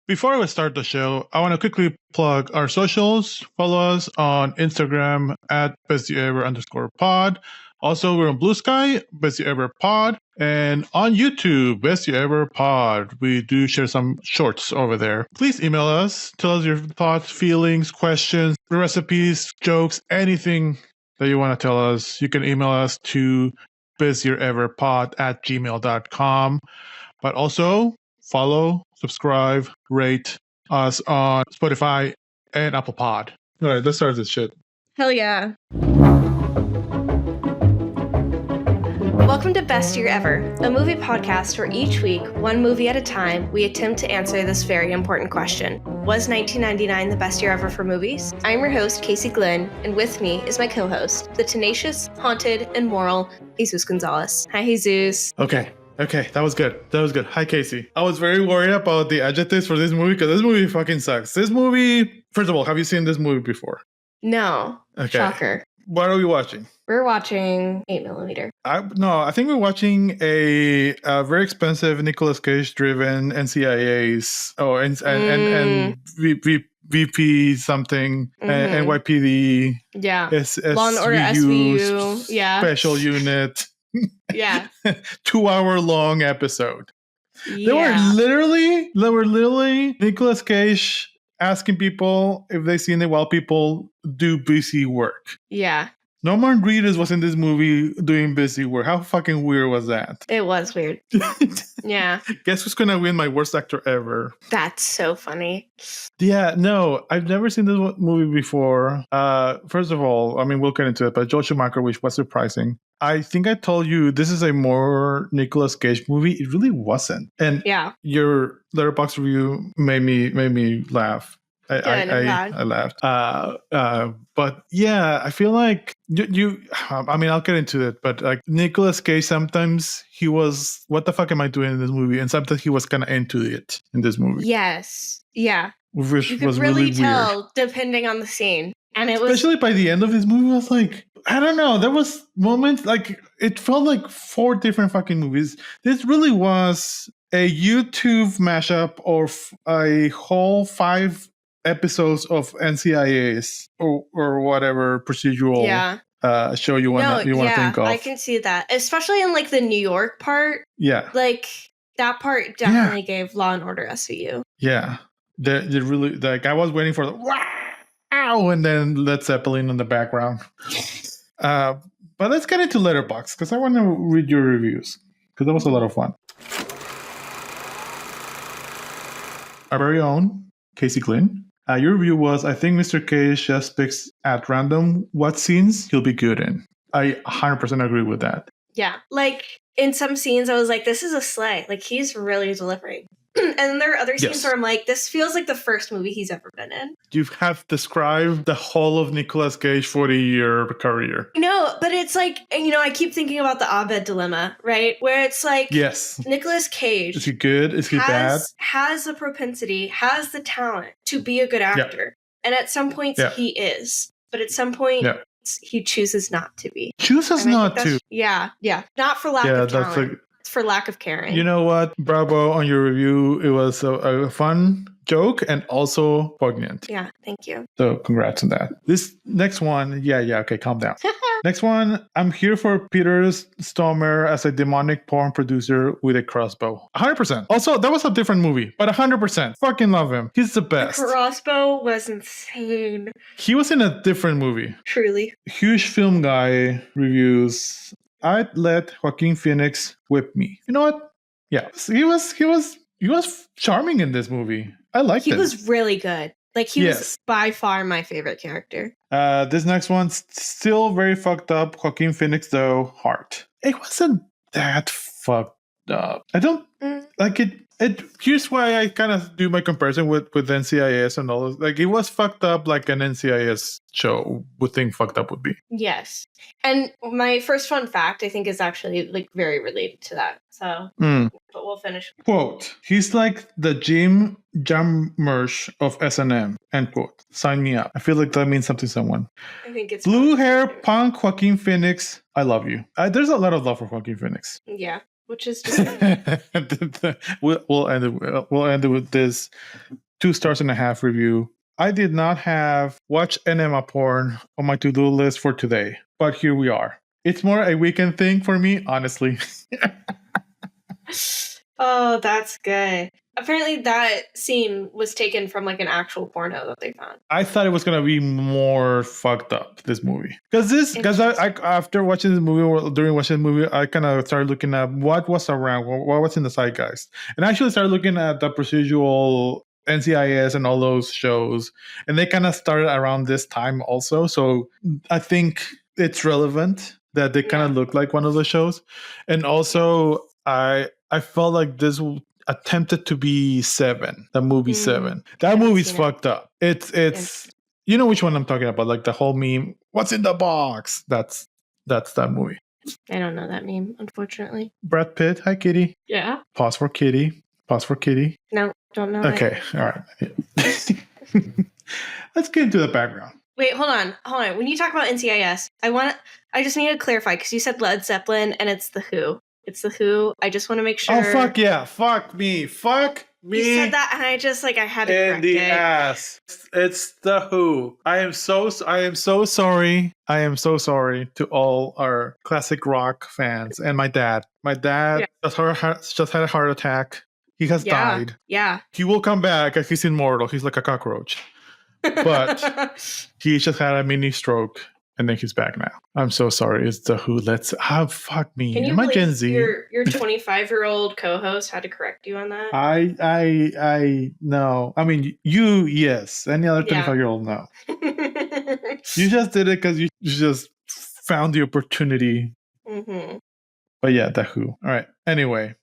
Before we start the show, I want to quickly plug our socials. Follow us on Instagram at bestyever_pod. Also, we're on Blue Sky, Best You Ever Pod, and on YouTube, Best You Ever Pod. We do share some shorts over there. Please email us. Tell us your thoughts, feelings, questions, recipes, jokes, anything that you want to tell us. You can email us to bestyeverypod@gmail.com. But also, follow, subscribe, rate us on Spotify and Apple Pod. All right, let's start this shit. Hell yeah. Welcome to Best Year Ever, a movie podcast where each week, one movie at a time, we attempt to answer this very important question. Was 1999 the best year ever for movies? I'm your host, Casey Glenn, and with me is my co-host, the tenacious, haunted, and moral Jesus Gonzalez. Hi, Jesus. Okay, that was good. Hi, Casey. I was very worried about the adjectives for this movie because this movie fucking sucks. This movie, first of all, have you seen this movie before? No. Okay. Shocker. What are we watching? We're watching 8mm. I think we're watching a very expensive Nicola Cage driven NCIS and VP something, NYPD. Yeah. Law and Order SVU. Yeah. Special unit. Yeah. 2-hour long episode. Yeah. They were literally Nicolas Cage asking people if they seen it while people do busy work. Yeah. Norman Reedus was in this movie doing busy work. How fucking weird was that? It was weird. Yeah. Guess who's gonna win my worst actor ever? That's so funny. Yeah, no, I've never seen this movie before. First of all, I mean, we'll get into it, but Joel Schumacher, which was surprising. I think I told you this is a more Nicolas Cage movie. It really wasn't. And your Letterboxd review made me laugh. I laughed. But yeah, I feel like you I mean, I'll get into it, but like Nicolas Cage, sometimes he was, what the fuck am I doing in this movie? And sometimes he was kind of into it in this movie. Yes. Yeah. Which you could was really tell weird. Depending on the scene. And it especially by the end of this movie, I was like, I don't know. There was moments like it felt like 4 different fucking movies. This really was a YouTube mashup of a whole 5 episodes of NCIS or whatever procedural show you want to think of. I can see that, especially in like the New York part. Yeah, like that part definitely gave Law and Order SVU. Yeah, they really, like, I was waiting for the wow, and then Led Zeppelin in the background. But let's get into Letterboxd because I want to read your reviews because that was a lot of fun. Our very own Casey Glynn. Your review was, I think Mr. Cage just picks at random what scenes he'll be good in. I 100% agree with that. Yeah. Like, in some scenes, I was like, this is a sleigh. Like, he's really delivering. And then there are other scenes where I'm like, this feels like the first movie he's ever been in. You have described the whole of Nicolas Cage 40-year career. No, but it's like, I keep thinking about the Abed dilemma, right? Where it's like, Nicolas Cage. Is he good? Is he bad? Has the propensity, has the talent to be a good actor. Yeah. And at some points he is. But at some point he chooses not to be. Chooses not to? Yeah. Not for lack of talent. It's for lack of caring. You know what? Bravo on your review. It was a fun joke and also poignant. Yeah, thank you. So congrats on that. This next one, okay, calm down. Next one, I'm here for Peter Stormare as a demonic porn producer with a crossbow. 100%. Also, that was a different movie, but 100%. Fucking love him. He's the best. The crossbow was insane. He was in a different movie. Truly. Huge film guy reviews. I'd let Joaquin Phoenix whip me. You know what? Yeah, he was charming in this movie. I liked it. He was really good. Like, he was by far my favorite character. This next one's still very fucked up. Joaquin Phoenix, though, heart. It wasn't that fucked up. I don't like it. Here's why I kind of do my comparison with NCIS and all. Like, it was fucked up like an NCIS show would think fucked up would be. Yes. And my first fun fact, I think, is actually like very related to that. So, but we'll finish. Quote, he's like the Jim Jarmusch of S&M, end quote. Sign me up. I feel like that means something to someone. I think it's blue hair punk Joaquin Phoenix. I love you. There's a lot of love for Joaquin Phoenix. Yeah. which is just we'll end it with this 2.5 stars review. I did not have watch enema porn on my to-do list for today, but here we are. It's more a weekend thing for me, honestly. Oh, that's good. Apparently that scene was taken from like an actual porno that they found. I thought it was gonna be more fucked up, this movie, because I after watching this movie or during watching the movie, I kind of started looking at what was around, what was in the zeitgeist, and I actually started looking at the procedural NCIS and all those shows, and they kind of started around this time also. So I think it's relevant that they kind of look like one of the shows, and also I felt like this attempted to be Seven, the movie Seven. That movie's fucked up. It's you know which one I'm talking about, like the whole meme, what's in the box? That's that movie. I don't know that meme, unfortunately. Brad Pitt, hi Kitty. Yeah. Pause for Kitty. No, don't know. Okay, all right. Let's get into the background. Wait, hold on. When you talk about NCIS, I just need to clarify because you said Led Zeppelin and it's the Who. It's the Who. I just want to make sure. Oh, fuck yeah. Fuck me. You said that and I just I had to correct it. In the ass. It's the Who. I am so sorry. I am so sorry to all our classic rock fans and my dad. My dad just had a heart attack. He has died. Yeah. He will come back. He's immortal. He's like a cockroach. But he just had a mini stroke. And then he's back now. I'm so sorry. It's the Who. Fuck me. Can you believe Gen Z? Your 25-year-old co-host had to correct you on that? I no. I mean, you, yes. Any other 25-year-old, no. You just did it because you just found the opportunity. Mm-hmm. But yeah, the Who. All right. Anyway.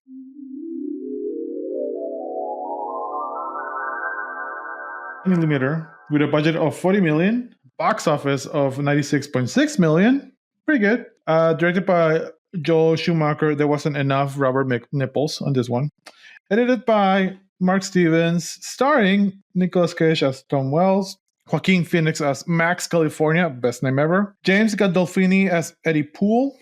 Millimeter with a budget of 40 million. Box office of 96.6 million. Pretty good. Directed by Joel Schumacher. There wasn't enough rubber nipples on this one. Edited by Mark Stevens. Starring Nicola Cage as Tom Wells. Joaquin Phoenix as Max California. Best name ever. James Gandolfini as Eddie Poole.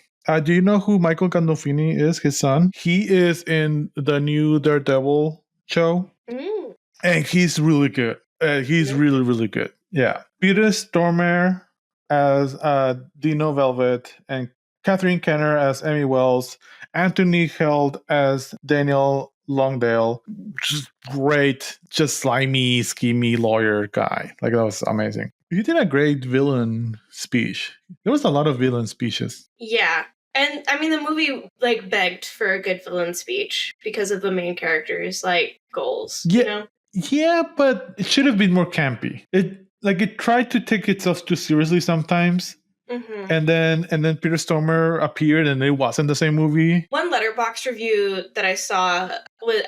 Do you know who Michael Gandolfini is? His son. He is in the new Daredevil show. Mm. And he's really good. He's really, really good. Yeah. Peter Stormare as Dino Velvet and Catherine Kenner as Emmy Wells. Anthony Held as Daniel Longdale. Just great, just slimy, schemy lawyer guy. Like, that was amazing. He did a great villain speech. There was a lot of villain speeches. Yeah. And I mean, the movie begged for a good villain speech because of the main character's goals. Yeah. You know? Yeah, but it should have been more campy. It tried to take itself too seriously sometimes. Mm-hmm. And then Peter Stormare appeared and it wasn't the same movie. One Letterboxd review that I saw,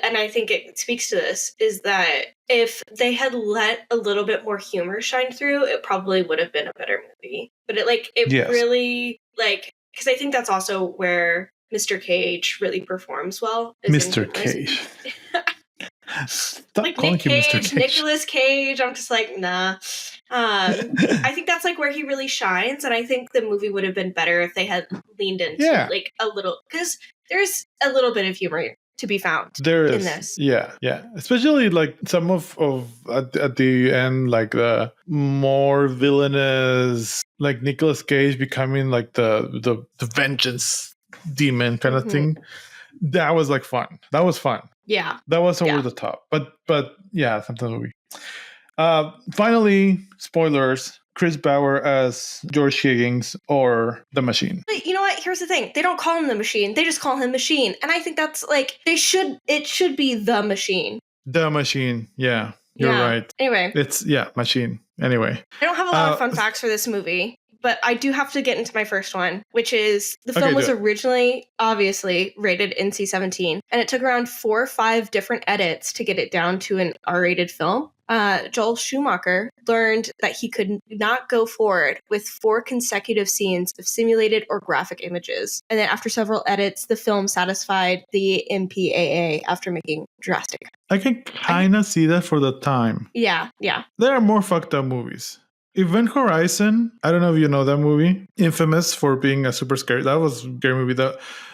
and I think it speaks to this, is that if they had let a little bit more humor shine through, it probably would have been a better movie. But really, because I think that's also where Mr. Cage really performs well. Mr. Cage. Stop calling Nick him Cage, Mr. Cage. Nicolas Cage. I'm just nah. I think that's where he really shines, and I think the movie would have been better if they had leaned into a little, because there's a little bit of humor to be found in this. Yeah. Especially some of at the end, the more villainous, Nicolas Cage becoming the vengeance demon kind of thing. That was fun. That was fun. Yeah. That was over the top. But yeah, something movie. Finally, spoilers. Chris Bauer as George Higgins or The Machine. But you know what? Here's the thing. They don't call him The Machine. They just call him Machine. And I think that's it should be The Machine. The Machine. Yeah. You're right. Anyway. It's Machine. Anyway. I don't have a lot of fun facts for this movie. But I do have to get into my first one, which is the film was originally, obviously, rated NC-17. And it took around 4 or 5 different edits to get it down to an R-rated film. Joel Schumacher learned that he could not go forward with 4 consecutive scenes of simulated or graphic images. And then after several edits, the film satisfied the MPAA after making drastic. I can kind of see that for the time. Yeah. There are more fucked up movies. Event Horizon. I don't know if you know that movie. Infamous for being a super scary. That was a scary movie.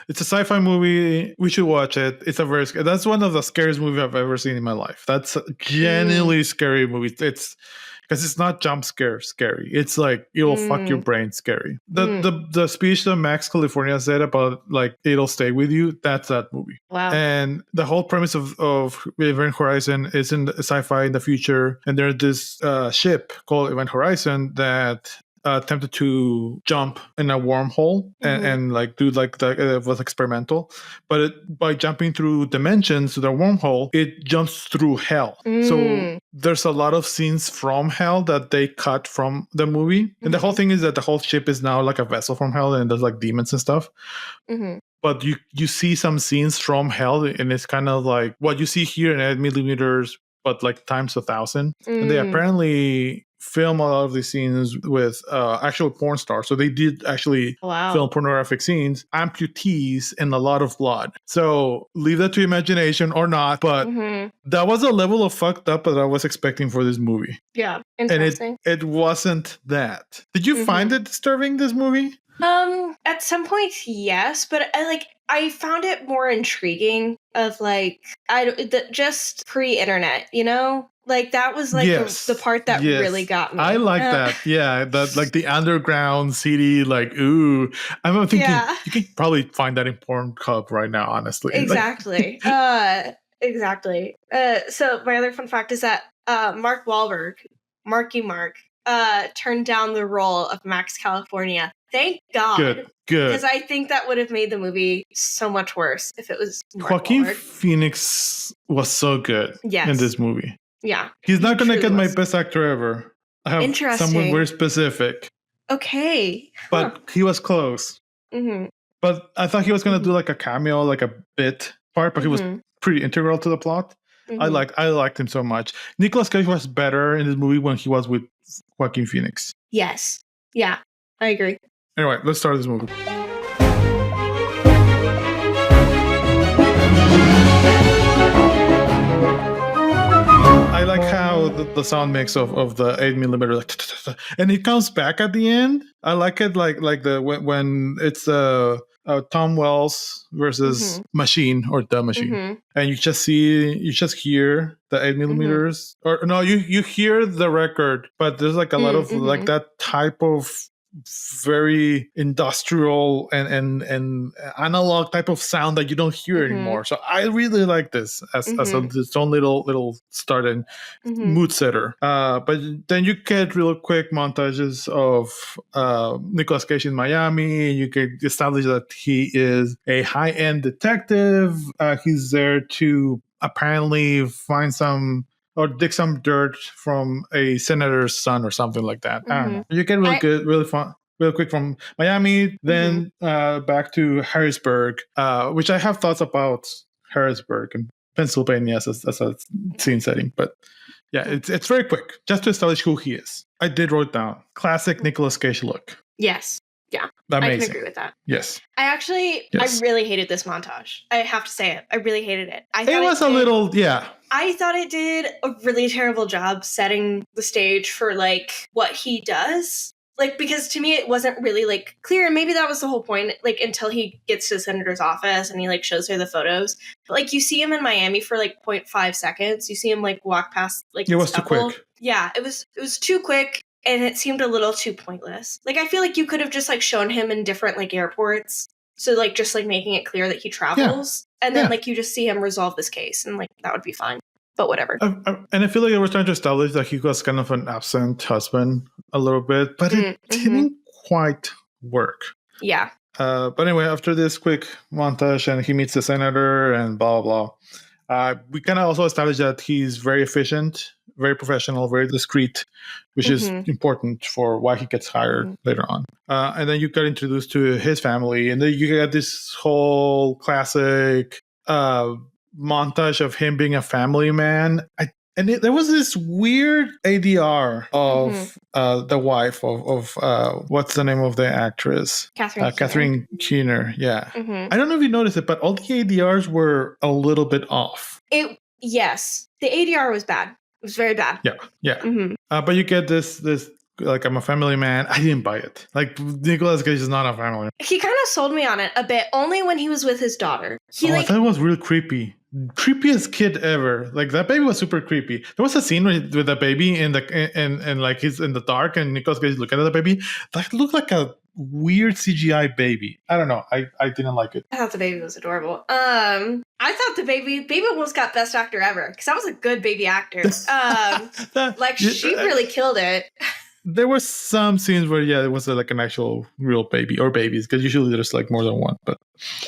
It's a sci-fi movie. We should watch it. It's a very scary. That's one of the scariest movies I've ever seen in my life. That's a genuinely scary movie. It's because it's not jump scare scary. It's like it'll fuck your brain scary. The speech that Max California said about like it'll stay with you. That's that movie. Wow. And the whole premise of Event Horizon is in the sci-fi in the future, and there's this ship called Event Horizon that attempted to jump in a wormhole and like do like it was experimental, but by jumping through dimensions to the wormhole, it jumps through hell. So there's a lot of scenes from hell that they cut from the movie, and the whole thing is that the whole ship is now like a vessel from hell, and there's like demons and stuff. But you see some scenes from hell, and it's kind of like what you see here in 8mm, but like times 1,000. And they apparently film a lot of these scenes with actual porn stars. So they did actually film pornographic scenes, amputees, and a lot of blood. So leave that to imagination or not. But that was a level of fucked up that I was expecting for this movie. Yeah, interesting. And it wasn't that. Did you find it disturbing, this movie? At some points, yes, but I found it more intriguing of like just pre-internet, you know? Like that was like the part that really got me. I like that. Yeah, that like the underground CD, like ooh. I'm thinking you can probably find that in Pornhub right now, honestly. Exactly. Exactly. So my other fun fact is that Mark Wahlberg, Marky Mark, turned down the role of Max California. Thank God. Good. Because I think that would have made the movie so much worse if it was Mark Joaquin Wahlberg. Phoenix was so good in this movie. Yeah. He's not going to get my best actor ever. I have someone very specific. Okay. But he was close. But I thought he was going to do like a cameo, like a bit part, but he was pretty integral to the plot. I liked him so much. Nicola Cage was better in this movie when he was with Joaquin Phoenix. Yes. Yeah, I agree. Anyway, let's start this movie. I like how the sound mix of the 8mm, like, and it comes back at the end. I like it like when it's Tom Wells versus Machine or the Machine, and you just hear the 8mm, or no, you hear the record, but there's like a lot of like that type of very industrial and analog type of sound that you don't hear anymore. So I really like this as its own little start and mood setter. But then you get real quick montages of Nicolas Cage in Miami. You can establish that he is a high-end detective. He's there to apparently find some or dig some dirt from a senator's son or something like that. I don't know. You get really fun, real quick from Miami, then back to Harrisburg, which I have thoughts about Harrisburg and Pennsylvania as a scene setting. But yeah, it's very quick, just to establish who he is. I did write down classic Nicolas Cage look. Yes. Yeah. Amazing. I can agree with that. Yes. I really hated this montage. I have to say it. I really hated it. It was a little, I thought it did a really terrible job setting the stage for like what he does. Like, because to me it wasn't really like clear, and maybe that was the whole point, like until he gets to the senator's office and he like shows her the photos. But like you see him in Miami for like 0.5 seconds. You see him like walk past like it was too quick. Yeah, it was too quick. And it seemed a little too pointless. Like, I feel like you could have just, like, shown him in different, like, airports. So, like, just, like, making it clear that he travels. Yeah. And then, like, you just see him resolve this case. And, like, that would be fine. But whatever. And I feel like they were trying to establish that he was kind of an absent husband a little bit. But it didn't quite work. Yeah. But anyway, after this quick montage and he meets the senator and blah, blah, blah. We kind of also established that he's very efficient, very professional, very discreet, which is important for why he gets hired later on. And then you get introduced to his family, and then you get this whole classic montage of him being a family man. There was this weird ADR of the wife of what's the name of the actress? Catherine Keener. Yeah. I don't know if you noticed it, but all the ADRs were a little bit off. Yes. The ADR was bad. It was very bad. Yeah. But you get this like I'm a family man. I didn't buy it. Like Nicolas Cage is not a family. He kind of sold me on it a bit, only when he was with his daughter. I thought it was real creepy. Creepiest kid ever. Like that baby was super creepy. There was a scene with the baby and like he's in the dark and Nicolas Cage looking at the baby. That looked like a weird CGI baby. I don't know. I didn't like it. I thought the baby was adorable. I thought the baby almost got best actor ever because that was a good baby actor. She really killed it. There were some scenes where it was like an actual real baby or babies because usually there's like more than one, but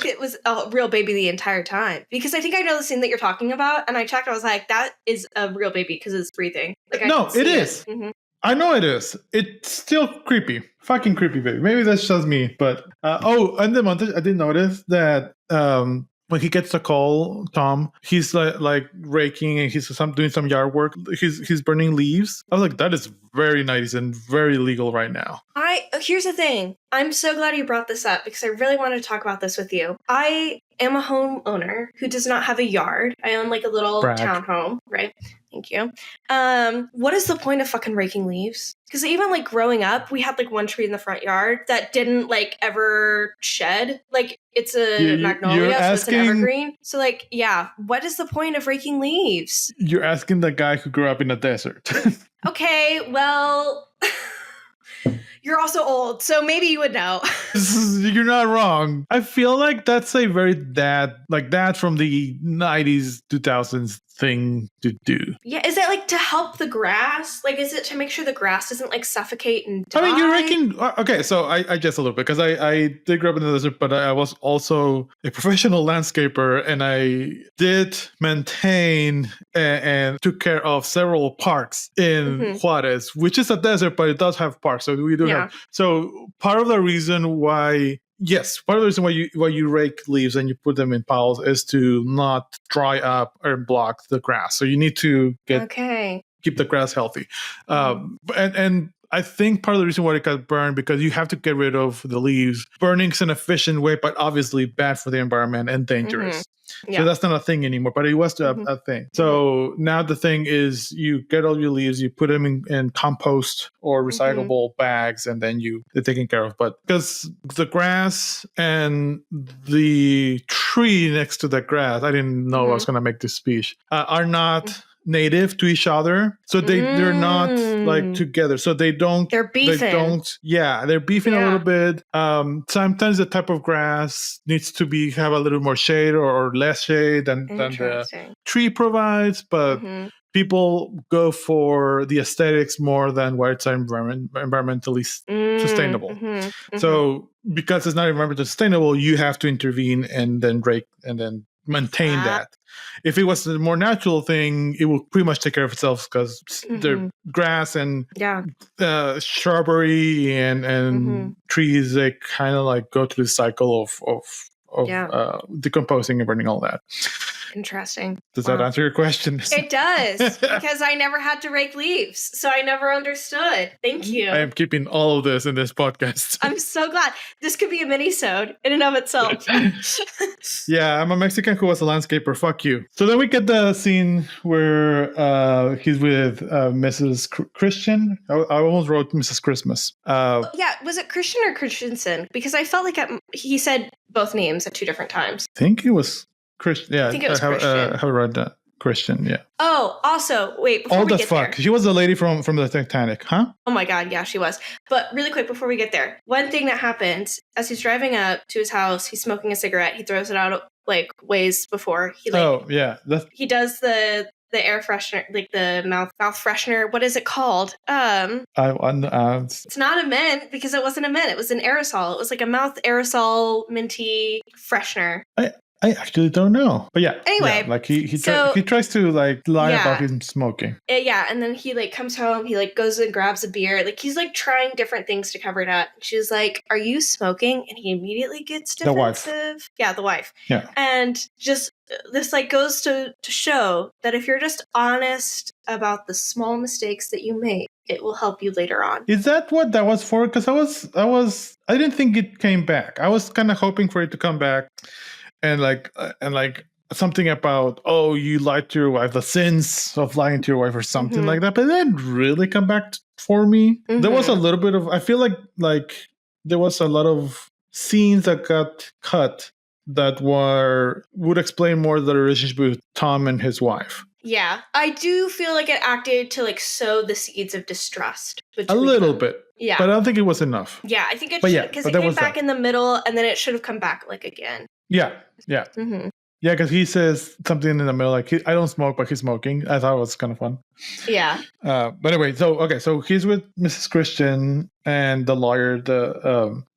it was a real baby the entire time because I think I know the scene that you're talking about and I checked. I was like, that is a real baby because it's breathing. Like, no, it is. Mm-hmm. I know it is. It's still creepy. Fucking creepy, baby. Maybe that's just me, but and the montage, I did notice that when he gets the call, Tom, he's like raking and he's doing some yard work. He's burning leaves. I was like, that is very 90s and very legal right now. Here's the thing. I'm so glad you brought this up because I really wanted to talk about this with you. I am a homeowner who does not have a yard. I own like a little townhome, right? Thank you. What is the point of fucking raking leaves? Because even like growing up, we had like one tree in the front yard that didn't like ever shed. Like it's a magnolia, so it's an evergreen. So like, yeah, what is the point of raking leaves? You're asking the guy who grew up in the desert. Okay, well, you're also old, so maybe you would know. You're not wrong. I feel like that's a very dad from the 90s, 2000s thing to do. Yeah, is it like to help the grass? Like, is it to make sure the grass doesn't like suffocate and die? I mean, you're raking. Okay, so I just a little bit because I did grow up in the desert, but I was also a professional landscaper and I did maintain and took care of several parks in Juarez, which is a desert, but it does have parks. So we do have. So part of the reason why. Yes, part of the reason why you rake leaves and you put them in piles is to not dry up or block the grass. So you need to keep the grass healthy. And I think part of the reason why it got burned because you have to get rid of the leaves. Burning's an efficient way, but obviously bad for the environment and dangerous. Yeah. So that's not a thing anymore, but it was a thing. So now the thing is you get all your leaves, you put them in compost or recyclable bags, and then they're taken care of. But because the grass and the tree next to the grass, I didn't know I was going to make this speech, are not native to each other, so they're not like together, so they're beefing. They're beefing a little bit. Sometimes the type of grass needs to have a little more shade or less shade than the tree provides, but people go for the aesthetics more than where it's environmentally sustainable. So because it's not environmentally sustainable, you have to intervene and then break and then maintain that. If it was a more natural thing, it will pretty much take care of itself because the grass and shrubbery and trees, they kind of like go through the cycle of decomposing and burning all that. Interesting. Does that answer your question? It does, because I never had to rake leaves, so I never understood. Thank you. I am keeping all of this in this podcast. I'm so glad. This could be a mini-sode in and of itself. Yeah, I'm a Mexican who was a landscaper. Fuck you. So then we get the scene where he's with Mrs. Christian. I almost wrote Mrs. Christmas. Was it Christian or Christensen? Because I felt like he said both names at two different times. I think it was Christian. Yeah, I think it was Christian. I read that. Christian, yeah. Oh, also, wait, before we get there. She was the lady from the Titanic, huh? Oh my God, yeah, she was. But really quick, before we get there, one thing that happens, as he's driving up to his house, he's smoking a cigarette, he throws it out like ways before he he does the air freshener, like the mouth freshener. What is it called? It's not a mint because it wasn't a mint. It was an aerosol. It was like a mouth aerosol minty freshener. I actually don't know, but yeah. Anyway, like he tries to like lie about him smoking. And then he like comes home. He like goes and grabs a beer. Like he's like trying different things to cover it up. She's like, "Are you smoking?" And he immediately gets defensive. The wife. Yeah, the wife. Yeah, and just this like goes to show that if you're just honest about the small mistakes that you make, it will help you later on. Is that what that was for? Because I didn't think it came back. I was kind of hoping for it to come back. And like something about, you lied to your wife, the sins of lying to your wife or something like that. But it didn't really come back for me. There was a little bit of, I feel like there was a lot of scenes that got cut that would explain more the relationship with Tom and his wife. Yeah, I do feel like it acted to like sow the seeds of distrust between A little them. bit. Yeah. But I don't think it was enough. Yeah, I think it But should, yeah, because but it that came was back that. in the middle and then it should have come back like again. Yeah. Mm-hmm. Yeah, because he says something in the middle, like, I don't smoke, but he's smoking. I thought it was kind of fun. Yeah. But anyway, so he's with Mrs. Christian and the lawyer,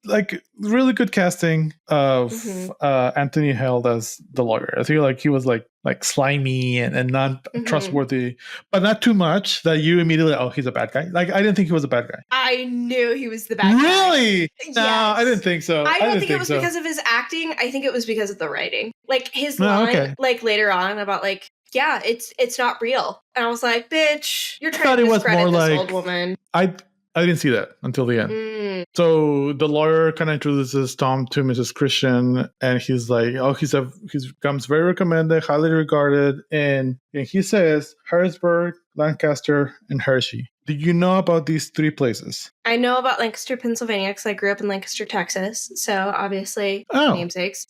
like really good casting of Anthony Held as the lawyer. I feel like he was like slimy and not trustworthy, but not too much that you immediately, oh, he's a bad guy. Like, I didn't think he was a bad guy. I knew he was the bad guy. Really? Yes. No, I didn't think so. I don't think it was because of his acting. I think it was because of the writing. Like his Oh, line, okay. like later on about like, yeah, it's not real. And I was like, bitch, you're I trying thought to it was discredit more this like- old woman. I didn't see that until the end. Mm. So the lawyer kind of introduces Tom to Mrs. Christian, and he's like, "Oh, he becomes very recommended, highly regarded," and he says Harrisburg, Lancaster, and Hershey. Do you know about these three places? I know about Lancaster, Pennsylvania, because I grew up in Lancaster, Texas. So obviously, namesakes.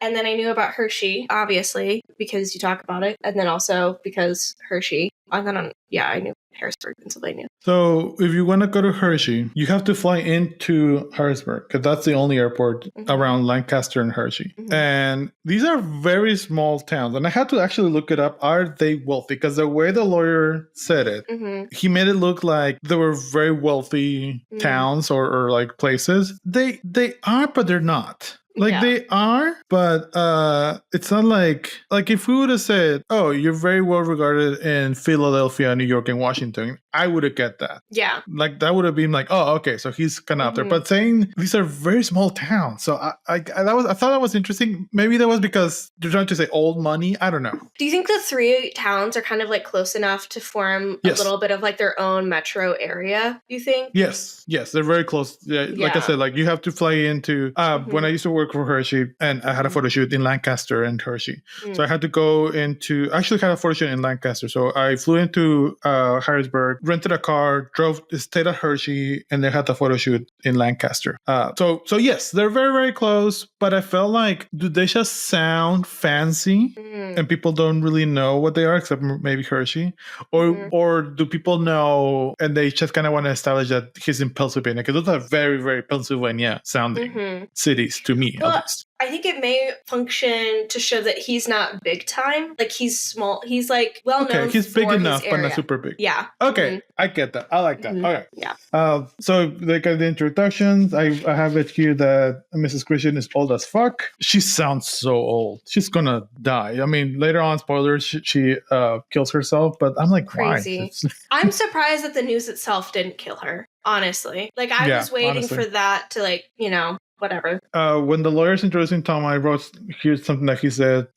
And then I knew about Hershey, obviously, because you talk about it, and then also because Hershey. And then I knew Harrisburg, Pennsylvania. So if you want to go to Hershey, you have to fly into Harrisburg because that's the only airport around Lancaster and Hershey. And these are very small towns. And I had to actually look it up. Are they wealthy? Because the way the lawyer said it, he made it look like they were very wealthy towns or like places. They are, but they're not. Like they are, but it's not like if we would have said, "Oh, you're very well regarded in Philadelphia, New York, and Washington," I would have get that. Yeah, like that would have been like, "Oh, okay, so he's kind of up there." But saying these are very small towns, so I thought that was interesting. Maybe that was because they're trying to say old money. I don't know. Do you think the three towns are kind of like close enough to form a little bit of like their own metro area? Do you think? Yes, they're very close. Yeah, like I said, like you have to fly into. When I used to work for Hershey, and I had a photo shoot in Lancaster and Hershey, so I had to go into. Actually, had a photo shoot in Lancaster, so I flew into Harrisburg, rented a car, stayed at Hershey, and they had the photo shoot in Lancaster. So yes, they're very, very close, but I felt like, do they just sound fancy and people don't really know what they are, except maybe Hershey? Or do people know and they just kind of want to establish that he's in Pennsylvania? Because those are very, very Pennsylvania sounding cities to me, at least. I think it may function to show that he's not big time. Like he's small. He's like well known. Okay, he's big for enough, his but area. not super big. Yeah. Okay, I get that. I like that. Okay. Yeah. So they got the introductions. I have it here that Mrs. Christian is old as fuck. She sounds so old. She's gonna die. I mean, later on, spoilers, she kills herself. But I'm like, crazy. Why? I'm surprised that the news itself didn't kill her. Honestly, like I was waiting for that to whatever. When the lawyer's introducing Tom, I wrote here's something that he said.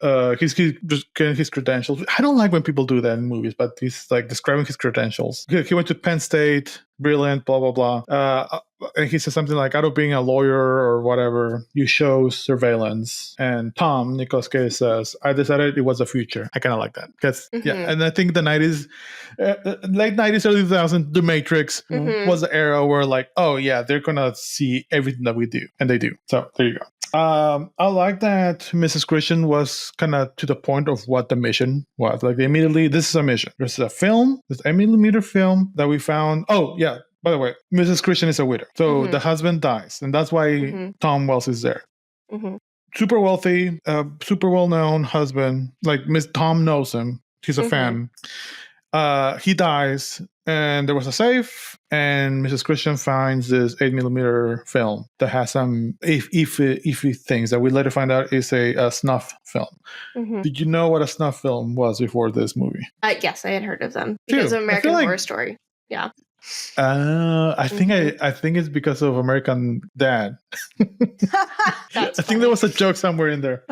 He's just getting his credentials. I don't like when people do that in movies, but he's like describing his credentials. He went to Penn State, brilliant, blah, blah, blah. And he says something like, out of being a lawyer or whatever, you show surveillance. And Tom, Nicola Cage, says, I decided it was the future. I kind of like that. Because, and I think the 90s, late 90s, early 2000s, The Matrix was the era where like, oh yeah, they're going to see everything that we do. And they do. So there you go. I like that Mrs. Christian was kind of to the point of what the mission was. Like immediately, this is a mission. This is a film, this 8mm film that we found. Oh yeah, by the way, Mrs. Christian is a widow. So the husband dies. And that's why Tom Wells is there. Super wealthy, super well-known husband. Like Miss Tom knows him. He's a fan. He dies, and there was a safe, and Mrs. Christian finds this 8mm film that has some iffy things that we later find out is a snuff film. Did you know what a snuff film was before this movie? Yes, I had heard of them because of American Horror Story. Yeah. I think it's because of American Dad. I think there was a joke somewhere in there.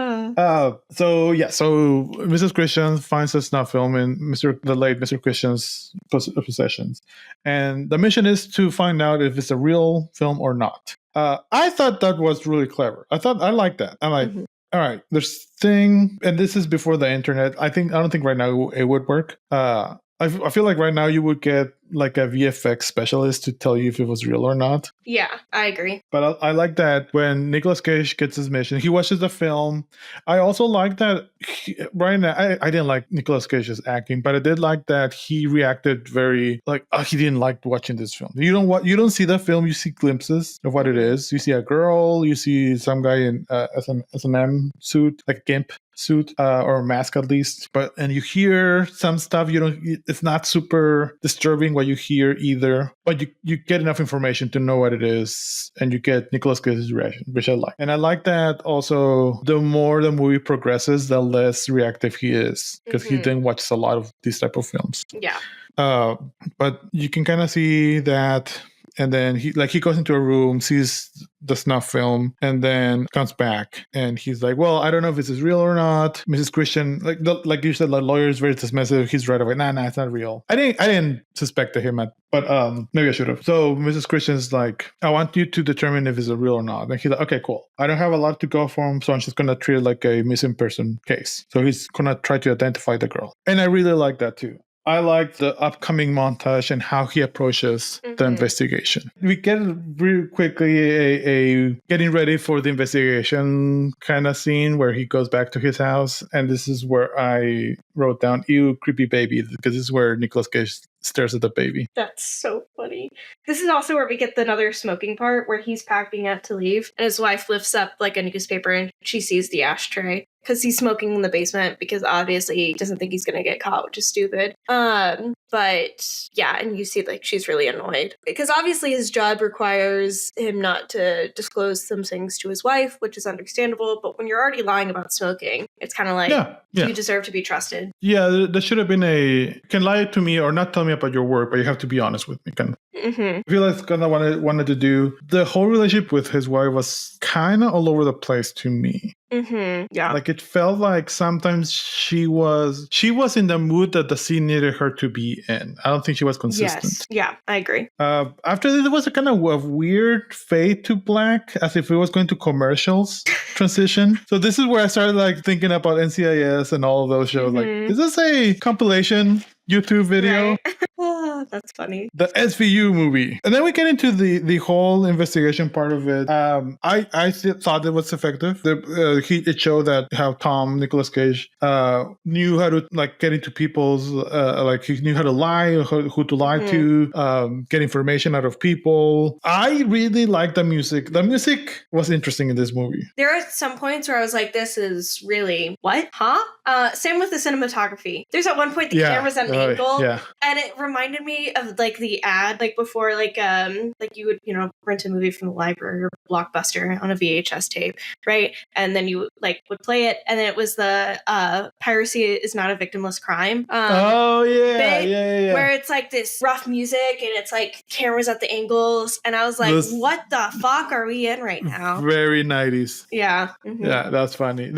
So Mrs. Christian finds a snuff film in the late Mr. Christian's possessions, and the mission is to find out if it's a real film or not. I thought that was really clever. I liked that. I'm like, all right, there's thing, and this is before the internet. I don't think right now it would work. I feel like right now you would get like a VFX specialist to tell you if it was real or not. Yeah, I agree. But I like that when Nicolas Cage gets his mission, he watches the film. I also like that right now. I didn't like Nicolas Cage's acting, but I did like that he reacted very like he didn't like watching this film. You don't see the film. You see glimpses of what it is. You see a girl. You see some guy in S&M suit, like a gimp suit or a mask at least, and you hear some stuff. It's not super disturbing what you hear either, but you get enough information to know what it is, and you get Nicolas Cage's reaction, which I like. And I like that also the more the movie progresses, the less reactive he is, because he then watches a lot of these type of films. Yeah. But you can kind of see that. And then he goes into a room, sees the snuff film, and then comes back. And he's like, well, I don't know if this is real or not. Mrs. Christian, like you said, the lawyer is very dismissive. He's right away, nah, it's not real. I didn't suspect him, but maybe I should have. So Mrs. Christian's like, I want you to determine if it's a real or not. And he's like, okay, cool. I don't have a lot to go from, so I'm just going to treat it like a missing person case. So he's going to try to identify the girl. And I really like that too. I like the upcoming montage and how he approaches the investigation. We get really quickly a getting ready for the investigation kind of scene where he goes back to his house. And this is where I wrote down, ew, creepy baby, because this is where Nicolas Cage stares at the baby. That's so funny. This is also where we get another smoking part where he's packing up to leave and his wife lifts up like a newspaper and she sees the ashtray because he's smoking in the basement because obviously he doesn't think he's going to get caught, which is stupid. But yeah, and you see like she's really annoyed because obviously his job requires him not to disclose some things to his wife, which is understandable. But when you're already lying about smoking, it's kind of like you deserve to be trusted. Yeah, there should have been can lie to me or not tell me about your work, but you have to be honest with me. I feel like it's kind of what I wanted to do. The whole relationship with his wife was kind of all over the place to me. Yeah. Like it felt like sometimes she was in the mood that the scene needed her to be in. I don't think she was consistent. Yes. Yeah, I agree. After there was a kind of a weird fade to black, as if it was going to commercials transition. So this is where I started like thinking about NCIS and all of those shows. Like, is this a compilation YouTube video? Right. Oh, that's funny. The SVU movie. And then we get into the whole investigation part of it. I thought it was effective. It showed that how Nicolas Cage, knew how to like get into people's, like he knew how to lie, who to lie to, get information out of people. I really liked the music. The music was interesting in this movie. There are some points where I was like, this is really, what? Huh? Same with the cinematography. There's at one point the camera's at an angle. And it reminded me of like the ad, like before, like you would, rent a movie from the library or Blockbuster on a VHS tape, right? And then you like would play it, and then it was the piracy is not a victimless crime. Where it's like this rough music and it's like cameras at the angles, and I was like, what the fuck are we in right now? Very 90s. Yeah. Yeah, that's funny.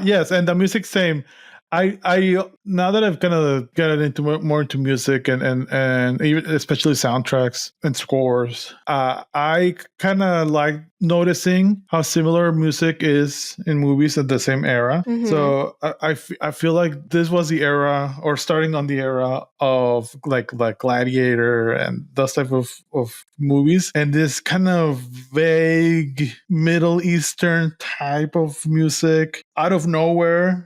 Yes, and the music same. I now that I've kind of gotten into more into music and even especially soundtracks and scores, I kind of like noticing how similar music is in movies at the same era. So I feel like this was the era, or starting on the era of like Gladiator and those type of movies, and this kind of vague Middle Eastern type of music out of nowhere.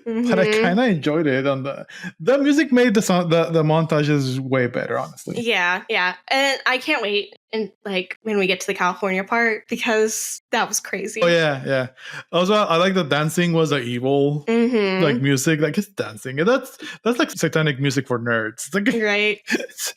But I kind of enjoyed it. On the music made the montages way better, honestly. Yeah, and I can't wait. And like when we get to the California part, because that was crazy. Oh yeah. Also, I like the dancing was a evil like music, like it's dancing, and that's like satanic music for nerds. It's like, right. It's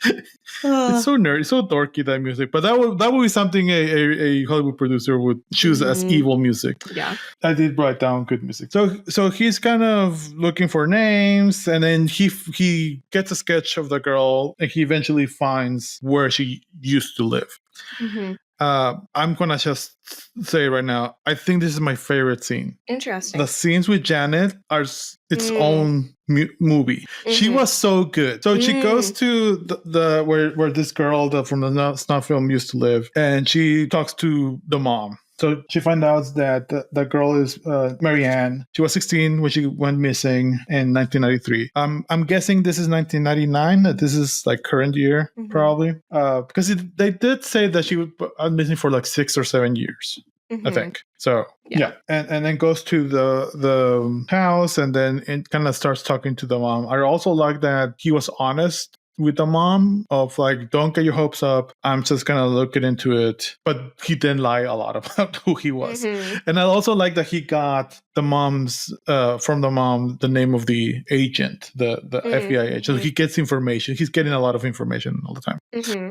so nerdy, so dorky, that music. But that would be something a Hollywood producer would choose as evil music. Yeah, I did write down good music. So he's kind of looking for names, and then he gets a sketch of the girl, and he eventually finds where she used to live. I'm gonna just say right now, I think this is my favorite scene. Interesting. The scenes with Janet are its own movie. She was so good. So she goes to the where this girl from the snuff film used to live, and she talks to the mom. So she finds out that the girl is Marianne. She was 16 when she went missing in 1993. I'm guessing this is 1999. This is like current year, probably. Because they did say that she was missing for like 6 or 7 years. I think so. Yeah, and then goes to the house, and then it kind of starts talking to the mom. I also like that he was honest with the mom of like, don't get your hopes up. I'm just gonna look into it. But he didn't lie a lot about who he was. And I also like that he got the mom's from the mom the name of the agent, the FBI agent. So he gets information. He's getting a lot of information all the time.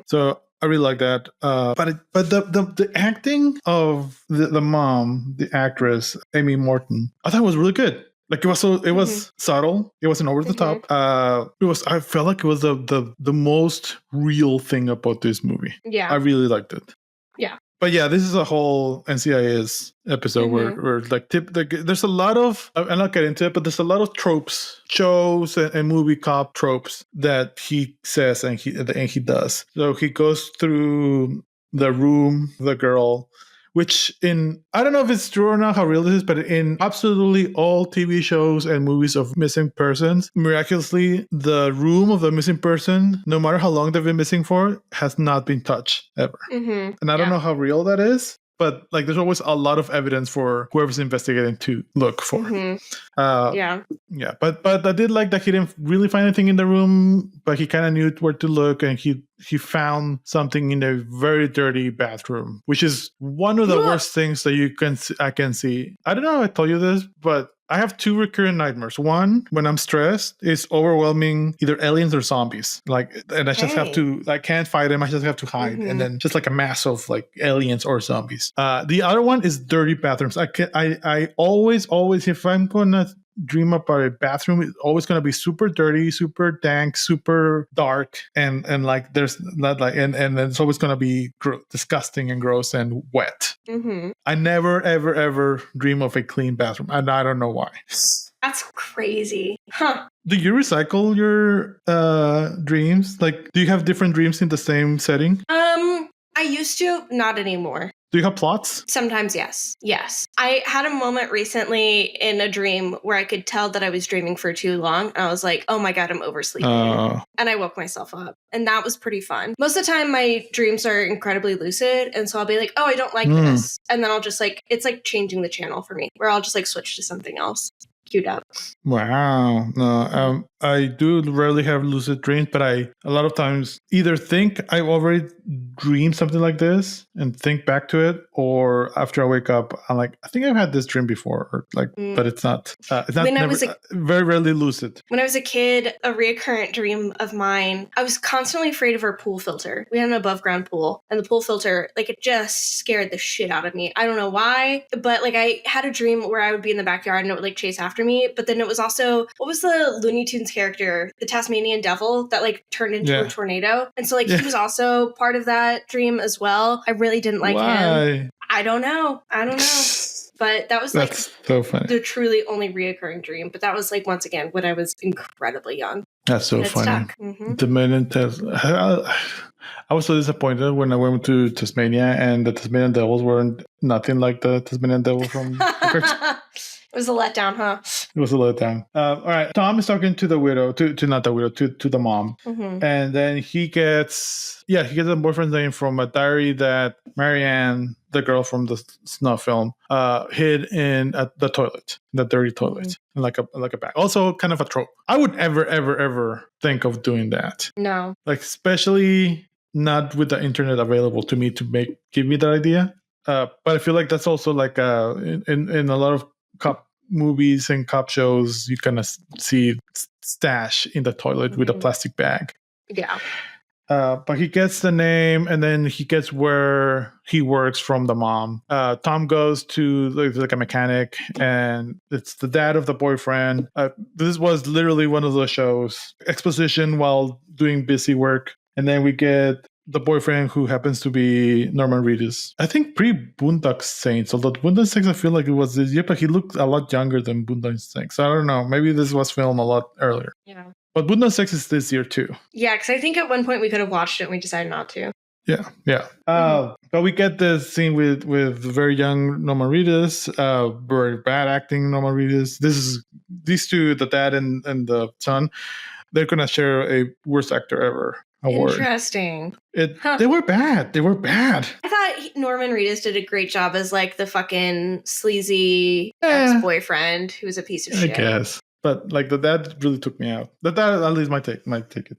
So I really like that. But the acting of the mom, the actress Amy Morton, I thought was really good. Like it was subtle. It wasn't over the top. I felt like it was the most real thing about this movie. Yeah, I really liked it. Yeah. But yeah, this is a whole NCIS episode where there's a lot of, I'm not getting into it, but there's a lot of tropes, shows and movie cop tropes that he says and he does. So he goes through the room, the girl, which I don't know if it's true or not, how real this is, but in absolutely all TV shows and movies of missing persons, miraculously, the room of the missing person, no matter how long they've been missing for, has not been touched ever. And I don't know how real that is, but like there's always a lot of evidence for whoever's investigating to look for. Yeah. But I did like that he didn't really find anything in the room, but he kind of knew where to look, and he found something in a very dirty bathroom, which is one of the worst things that I can see. I don't know if I told you this, but I have 2 recurrent nightmares. One, when I'm stressed, is overwhelming either aliens or zombies. And I just have to, I can't fight them. I just have to hide. And then just like a mass of like aliens or zombies. The other one is dirty bathrooms. I always, if I'm going to dream about a bathroom, it's always going to be super dirty, super dank, super dark, and like there's not like and it's always going to be disgusting and gross and wet. I never ever dream of a clean bathroom, and I don't know why. That's crazy. Huh. Do you recycle your dreams? Like, do you have different dreams in the same setting? I used to, not anymore. Do you have plots? Sometimes, yes. Yes. I had a moment recently in a dream where I could tell that I was dreaming for too long. And I was like, oh my God, I'm oversleeping. And I woke myself up. And that was pretty fun. Most of the time, my dreams are incredibly lucid. And so I'll be like, oh, I don't like this. And then I'll just like, it's like changing the channel for me, where I'll just like switch to something else. Queued up. Wow. No, I do rarely have lucid dreams, but a lot of times either think I've already dreamed something like this and think back to it, or after I wake up, I'm like, I think I've had this dream before, or like, but it's not. Very rarely lucid. When I was a kid, a recurrent dream of mine, I was constantly afraid of our pool filter. We had an above ground pool, and the pool filter, like, it just scared the shit out of me. I don't know why, but like I had a dream where I would be in the backyard and it would like chase after me. But then it was also, what was the Looney Tunes character, the Tasmanian devil that like turned into a tornado? And so like he was also part of that dream as well. I really didn't like him. I don't know. But that was like so funny. The truly only reoccurring dream. But that was like, once again, when I was incredibly young. That's so funny. I was so disappointed when I went to Tasmania, and the Tasmanian devils weren't nothing like the Tasmanian devil from It was a letdown, huh? It was a letdown. All right. Tom is talking to the widow, to not the widow, to the mom. And then he gets a boyfriend's name from a diary that Marianne, the girl from the snuff film, hid in the toilet, the dirty toilet, in like a bag. Also kind of a trope. I would ever think of doing that. No. Like, especially not with the internet available to me to give me that idea. But I feel like that's also like in a lot of cop movies and cop shows, you kind of see stash in the toilet with a plastic bag. Yeah. But he gets the name, and then he gets where he works from the mom. Tom goes to like a mechanic, and it's the dad of the boyfriend. This was literally one of those shows, exposition while doing busy work. And then we get the boyfriend, who happens to be Norman Reedus. I think pre-Boondock Saints, although Boondock Saints, I feel like it was this year, but he looked a lot younger than Boondock Saints. So I don't know. Maybe this was filmed a lot earlier. Yeah. But Boondock Saints is this year too. Yeah, because I think at one point we could have watched it and we decided not to. Yeah. But we get this scene with very young Norman Reedus, very bad acting Norman Reedus. These two, the dad and the son, they're gonna share a worst actor ever award. Interesting. They were bad. They were bad. I thought Norman Reedus did a great job as like the fucking sleazy ex-boyfriend who was a piece of shit. I guess, but like the dad really took me out. The dad at least might take it.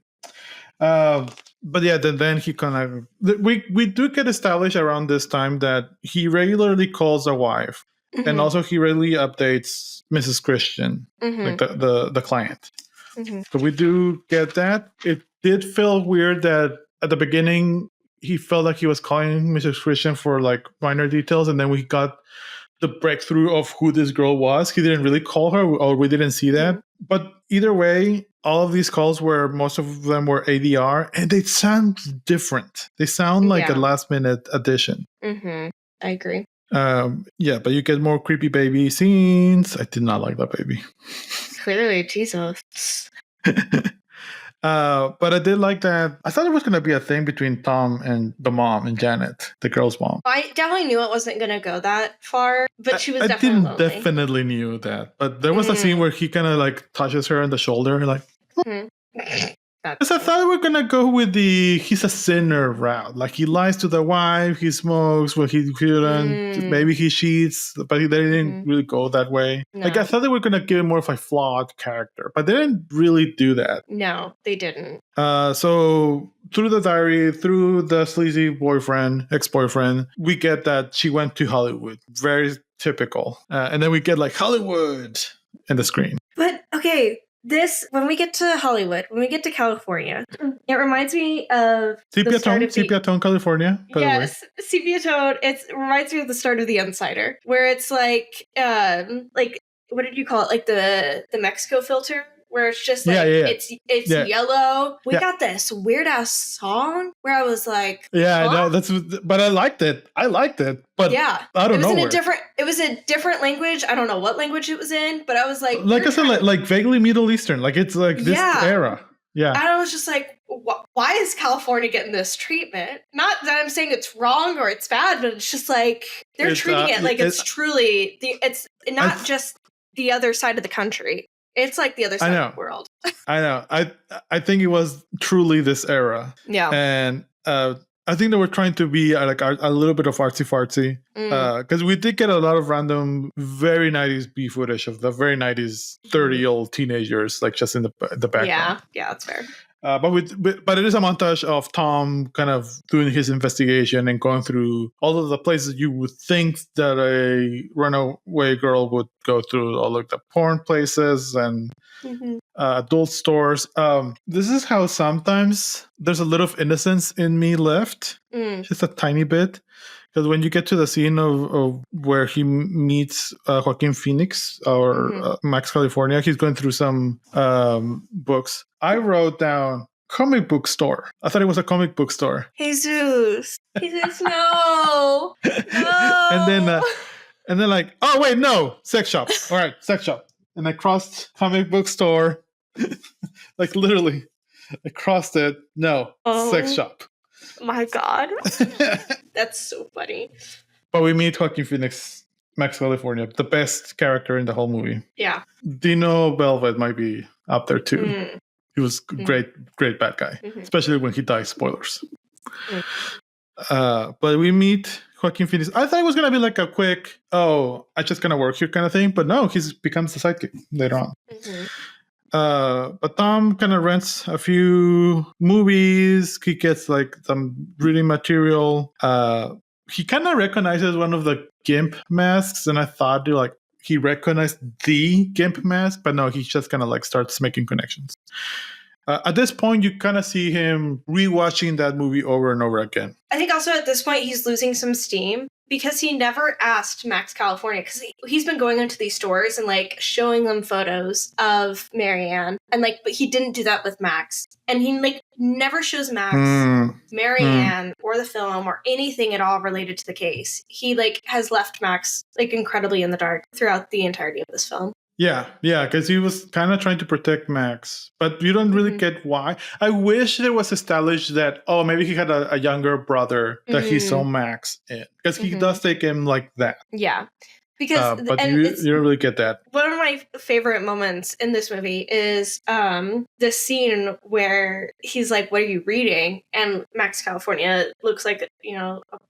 But yeah, then he kind of we do get established around this time that he regularly calls a wife, and also he regularly updates Mrs. Christian, like the client. So we do get that. It did feel weird that at the beginning he felt like he was calling Mrs. Christian for like minor details, and then we got the breakthrough of who this girl was. He didn't really call her, or we didn't see that. But either way, all of these calls most of them were ADR, and they sound different. They sound like a last minute addition. I agree. But you get more creepy baby scenes. I did not like that baby. Clearly, Jesus. But I did like that. I thought it was going to be a thing between Tom and the mom and Janet, the girl's mom. I definitely knew it wasn't going to go that far, but she was definitely knew that. But there was a scene where he kind of like touches her on the shoulder, like. Because I thought we were gonna go with he's a sinner route. Like he lies to the wife, he smokes when he shouldn't, maybe he cheats, but they didn't really go that way. No. Like I thought they were gonna give him more of a flawed character, but they didn't really do that. No, they didn't. So through the diary, through the sleazy ex-boyfriend, we get that she went to Hollywood. Very typical. And then we get like Hollywood in the screen. But okay. When we get to Hollywood, when we get to California, it reminds me of Sepia Tone, California. Yes, Sepia Tone. It reminds me of the start of The Insider, where it's like what did you call it? Like the Mexico filter, where it's just like it's yellow. We got this weird ass song where I was like, no, but I liked it. But I don't know. It was a different language. I don't know what language it was in, but I was like I said, like vaguely Middle Eastern. Like it's like this era. Yeah. And I was just like, why is California getting this treatment? Not that I'm saying it's wrong or it's bad, but it's just like they're treating it like it's truly it's not just the other side of the country. It's like the other side of the world. I know. I think it was truly this era. Yeah. And I think they were trying to be like a little bit of artsy-fartsy. Because we did get a lot of random, very 90s B footage of the very 90s 30-year-old teenagers, like just in the background. Yeah, that's fair. But it is a montage of Tom kind of doing his investigation and going through all of the places you would think that a runaway girl would go through, all like the porn places and adult stores. This is how sometimes there's a little of innocence in me left, just a tiny bit. Because when you get to the scene of where he meets Joaquin Phoenix or Max California, he's going through some books. I wrote down comic book store. I thought it was a comic book store. Jesus, no. And then like, oh wait, no, sex shop. All right, sex shop. And I crossed comic book store, like literally, I crossed it. No, sex shop. My God. That's so funny. But we meet Joaquin Phoenix, Max California, the best character in the whole movie. Yeah. Dino Velvet might be up there too. He was great bad guy, especially when he dies. Spoilers. But we meet Joaquin Phoenix. I thought it was going to be like a quick, I just going to work here kind of thing. But no, he becomes the sidekick later on. But Tom kind of rents a few movies. He gets like some reading material. He kind of recognizes one of the GIMP masks, and I thought he recognized the GIMP mask, but no, he just kind of like starts making connections. At this point, you kind of see him rewatching that movie over and over again. I think also at this point, he's losing some steam because he never asked Max California, because he's been going into these stores and like showing them photos of Marianne, and like, but he didn't do that with Max, and he like never shows Max Marianne or the film or anything at all related to the case. He like has left Max like incredibly in the dark throughout the entirety of this film. Yeah, because he was kind of trying to protect Max, but you don't really get why. I wish it was established that, maybe he had a younger brother that he saw Max in, because he does take him like that. Yeah. Because but you don't really get that. One of my favorite moments in this movie is the scene where he's like, "What are you reading?" And Max California looks like,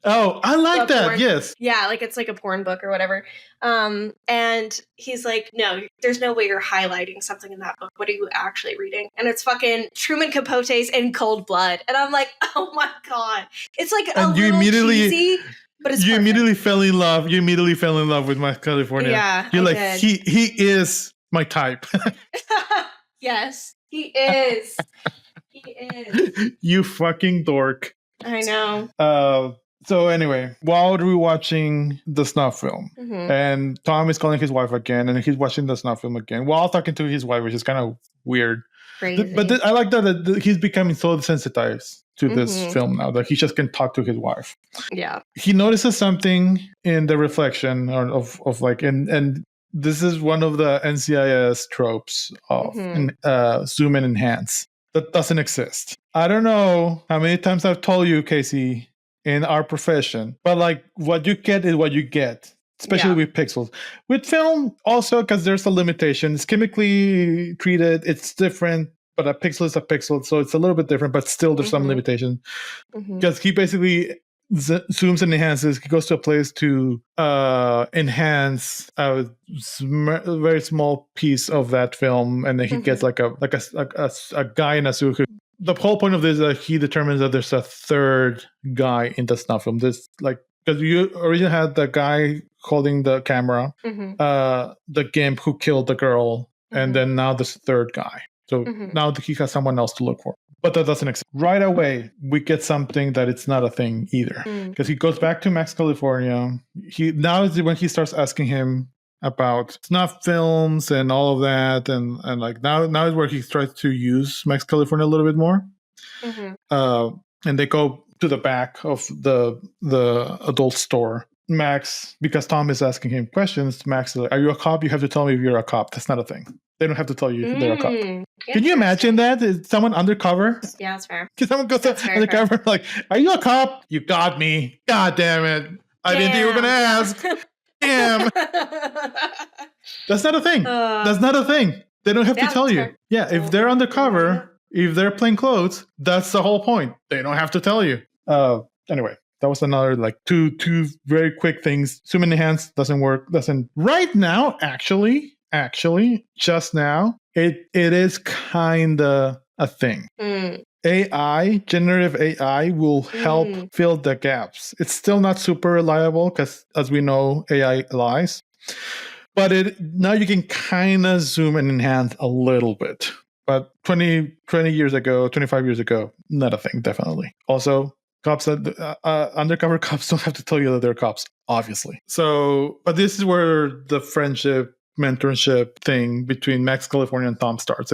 I like that. Porn. Yes. Yeah, like it's like a porn book or whatever. And he's like, "No, there's no way you're highlighting something in that book. What are you actually reading?" And it's fucking Truman Capote's In Cold Blood. And I'm like, "Oh my God." It's like a little cheesy. But you immediately fell in love. You immediately fell in love with Max California. Yeah, you're he is my type. Yes, he is. He is. You fucking dork. I know. So anyway, while we're watching the snuff film, and Tom is calling his wife again, and he's watching the snuff film again while talking to his wife, which is kind of weird. Crazy. But I like that he's becoming so desensitized to this film now that he just can talk to his wife. Yeah. He notices something in the reflection of like, and this is one of the NCIS tropes of zoom and enhance that doesn't exist. I don't know how many times I've told you, Casey, in our profession, but like what you get is what you get. Especially with pixels. With film, also, because there's a limitation. It's chemically treated. It's different, but a pixel is a pixel. So it's a little bit different, but still there's some limitation. Because he basically zooms and enhances. He goes to a place to enhance a very small piece of that film. And then he gets like a guy in a suit. The whole point of this is that he determines that there's a third guy in the snuff film. There's like, because you originally had the guy holding the camera, the gimp who killed the girl, and then now this third guy. So now he has someone else to look for. But that doesn't exist. Right away, we get something that it's not a thing either. Because he goes back to Max California. Now is when he starts asking him about snuff films and all of that. And like now is where he tries to use Max California a little bit more. And they go to the back of the adult store. Max, because Tom is asking him questions, Max is like, "Are you a cop? You have to tell me if you're a cop." That's not a thing. They don't have to tell you if they're a cop. Can you imagine that? Is someone undercover? Yeah, that's fair. Can someone goes undercover like, "Are you a cop? You got me. God damn it. I didn't think you were going to ask." Damn. That's not a thing. That's not a thing. They don't have to tell you. Fair. Yeah, if they're undercover, if they're plain clothes, that's the whole point. They don't have to tell you. Anyway, that was another like two very quick things. Zoom and enhance doesn't work. Right now, actually, just now, it is kind of a thing. AI, generative AI will help fill the gaps. It's still not super reliable because, as we know, AI lies. But now you can kind of zoom and enhance a little bit. But 20 years ago, 25 years ago, not a thing, definitely. Also, cops, undercover cops don't have to tell you that they're cops, obviously. So, but this is where the friendship, mentorship thing between Max California and Tom starts.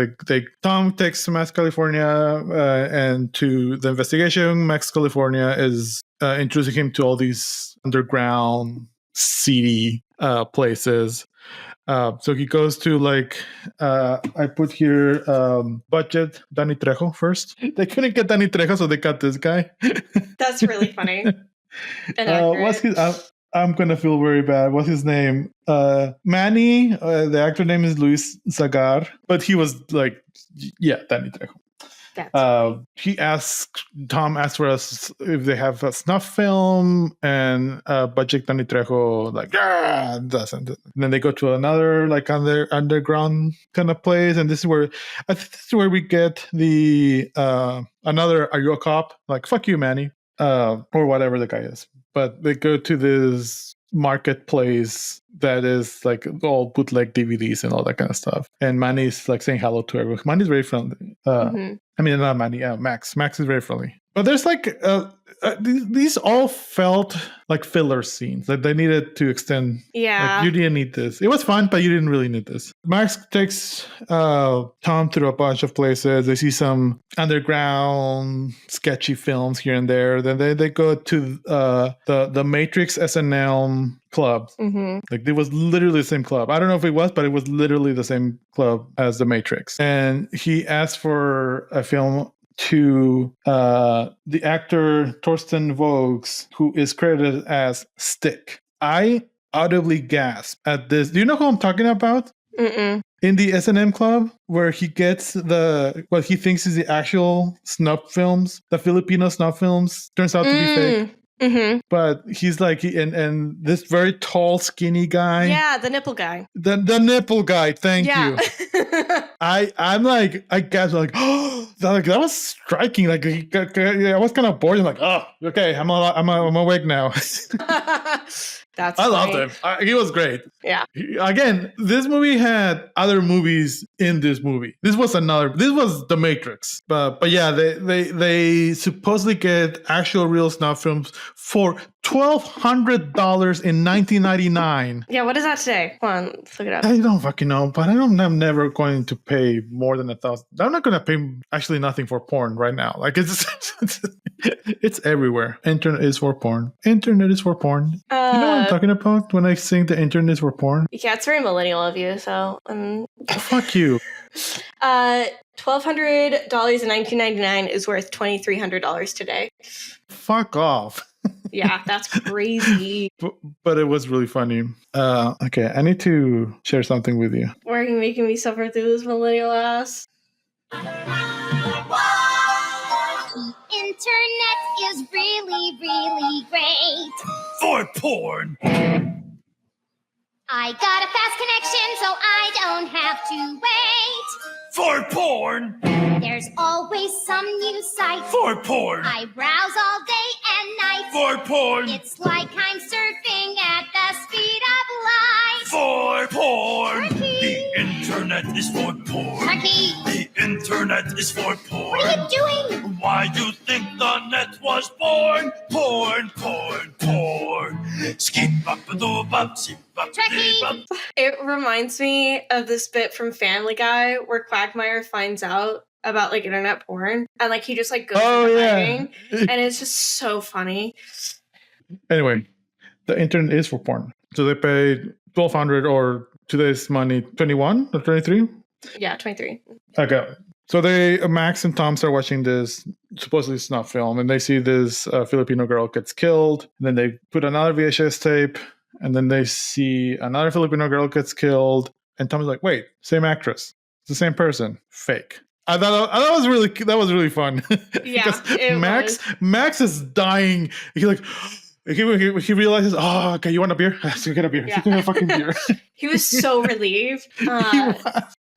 Tom takes Max California and to the investigation. Max California is introducing him to all these underground, seedy places. So he goes to like, I put here, budget Danny Trejo first. They couldn't get Danny Trejo, so they got this guy. That's really funny. What's his? I'm gonna feel very bad. What's his name? Manny. The actor name is Luis Zagar, but he was like, Danny Trejo. Tom asked for us if they have a snuff film, and budget Danny Trejo like doesn't. And then they go to another like underground kind of place, and this is where we get the another "Are you a cop?" Like fuck you, Manny, or whatever the guy is. But they go to this marketplace that is like all bootleg DVDs and all that kind of stuff. And Manny's like saying hello to everyone. Manny's very friendly. I mean, not Manny. Max. Max is very friendly. But there's like these all felt like filler scenes that they needed to extend. Yeah. Like, you didn't need this. It was fun, but you didn't really need this. Max takes Tom through a bunch of places. They see some underground sketchy films here and there. Then they go to the Matrix SNL club. Mm-hmm. Like, it was literally the same club. I don't know if it was, but it was literally the same club as the Matrix. And he asked for a film to the actor Torsten Vogt, who is credited as Stick. I audibly gasped at this. Do you know who I'm talking about? Mm-mm. In the S&M club, where he gets what he thinks is the actual snuff films, the Filipino snuff films, turns out to be fake. Mm-hmm. But he's like, and this very tall, skinny guy. Yeah, the nipple guy. The nipple guy. Thank you. I'm like, I guess like, oh, that was striking. Like, I was kind of bored. I'm like, oh, okay, I'm awake now. That's I loved him. He was great. Yeah. Again, this movie had other movies in this movie. This was The Matrix. But yeah, they supposedly get actual real snuff films for $1,200 in 1999. Yeah, what is that today? Come on, let's look it up. I don't fucking know, but I'm never going to pay more than $1,000. I'm not going to pay actually nothing for porn right now. Like, it's everywhere. Internet is for porn. Internet is for porn. You know what I'm talking about when I sing the internet is for porn? Yeah, it's very millennial of you, so... Fuck you. $1,200 in 1999 is worth $2,300 today. Fuck off. Yeah, that's crazy. But it was really funny. Okay, I need to share something with you. Why are you making me suffer through this millennial ass? Internet is really, really great. For porn. I got a fast connection, so I don't have to wait. For porn. There's always some new site. For porn. I browse all day and night. For porn. It's like I'm surfing at the speed of light. For porn. Turkey. The internet is for porn. Turkey. The internet is for porn. What are you doing? Why do you think the net was born? Porn, porn, porn. Skip up a do bop, skip up Turkey. bop. It reminds me of this bit from Family Guy where Quagmire finds out about like internet porn and like he just like goes into hiding, and it's just so funny. Anyway, the internet is for porn. So they paid $1,200 or today's money 21 or 23? Yeah, 23. Okay. So Max and Tom start watching this supposedly snuff film, and they see this Filipino girl gets killed. And then they put another VHS tape, and then they see another Filipino girl gets killed. And Tom is like, "Wait, same actress, it's the same person, fake." I thought that was really fun. Yeah, Max is dying. He like. He realizes, oh, okay, you want a beer? Let's go get a beer. Yeah. Let's go get a fucking beer. He was so relieved. He was.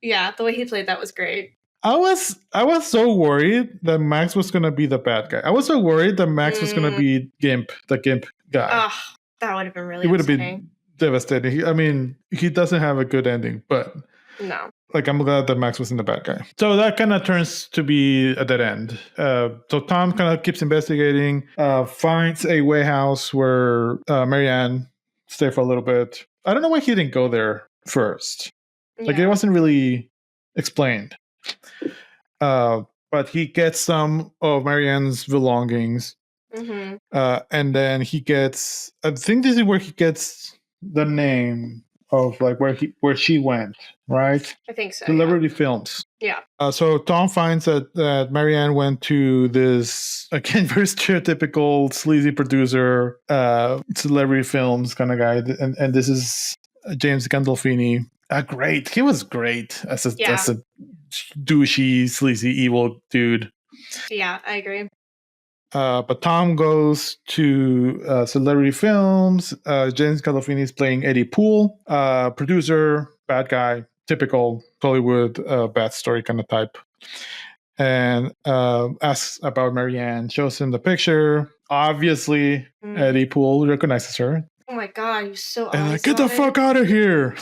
Yeah, the way he played that was great. I was so worried that Max was gonna be the bad guy. I was so worried that Max was gonna be the Gimp guy. Oh, that would have been really. It would have been devastating. He doesn't have a good ending, but no. Like, I'm glad that Max wasn't the bad guy. So that kind of turns to be a dead end. So Tom kind of keeps investigating, finds a warehouse where Marianne stayed for a little bit. I don't know why he didn't go there first. Like, it wasn't really explained. But he gets some of Marianne's belongings. Mm-hmm. And then he gets, I think this is where he gets the name of like where she went, right? I think so. Celebrity Films. Yeah. So Tom finds that Marianne went to this, again, very stereotypical sleazy producer, Celebrity Films kind of guy, and this is James Gandolfini. Great. He was great as a douchey, sleazy, evil dude. Yeah, I agree. But Tom goes to Celebrity Films. James Gandolfini is playing Eddie Poole, producer, bad guy, typical Hollywood bad story kind of type. And asks about Marianne, shows him the picture. Obviously, Eddie Poole recognizes her. Oh my God, you're so awesome. And like, get the fuck out of here.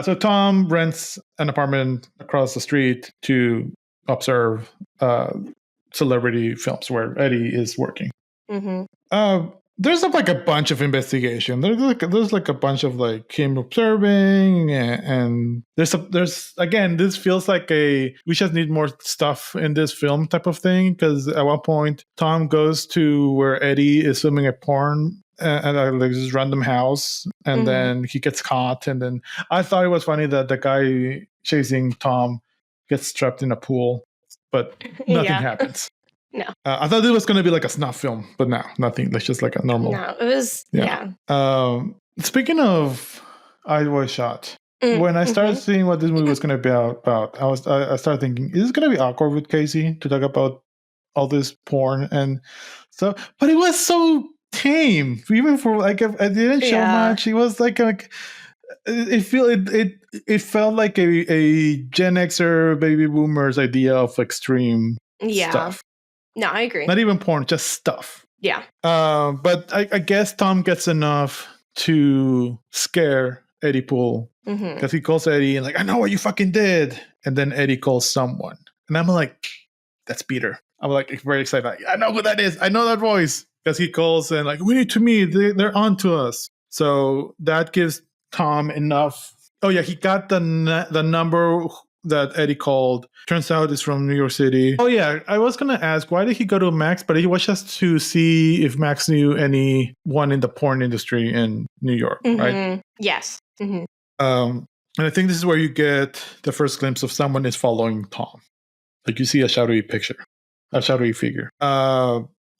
So Tom rents an apartment across the street to observe celebrity films where Eddie is working. Mm-hmm. There's like a bunch of investigation. There's like a bunch of like him observing, and there's again, this feels like we just need more stuff in this film type of thing, because at one point Tom goes to where Eddie is filming a porn at like this random house, and then he gets caught, and then I thought it was funny that the guy chasing Tom gets trapped in a pool, but nothing happens. No. I thought it was going to be like a snuff film, but no, nothing. That's just like a normal. No, it was, yeah. Speaking of I Was Shot, when I started seeing what this movie was going to be about, I started thinking, is this going to be awkward with Casey to talk about all this porn and stuff? But it was so tame, even for like, I didn't show much. It was like it felt like a Gen Xer baby boomers idea of extreme stuff. No, I agree. Not even porn, just stuff. Yeah. But I guess Tom gets enough to scare Eddie Poole, because he calls Eddie and like, I know what you fucking did. And then Eddie calls someone. And I'm like, that's Peter. I'm like very excited. Like, I know who that is. I know that voice. Because he calls and like, we need to meet. They're on to us. So that gives Tom enough. Oh yeah, he got the number that Eddie called. Turns out it's from New York City. Oh yeah, I was gonna ask, why did he go to Max? But he was just to see if Max knew anyone in the porn industry in New York, right? Yes. And I think this is where you get the first glimpse of someone is following Tom. Like you see a shadowy figure.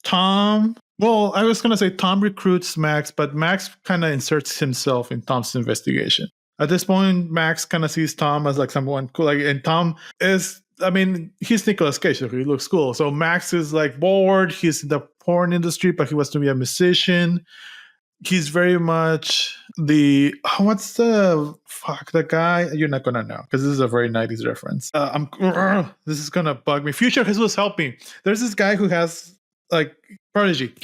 Tom. Well, I was gonna say Tom recruits Max, but Max kind of inserts himself in Tom's investigation. At this point, Max kind of sees Tom as like someone cool. Like, and Tom is, I mean, he's Nicola Cage, so he looks cool. So Max is like bored. He's in the porn industry, but he wants to be a musician. He's very much the the guy? You're not gonna know because this is a very 90s reference. This is gonna bug me. Future Jesus, help me. There's this guy who has like Prodigy,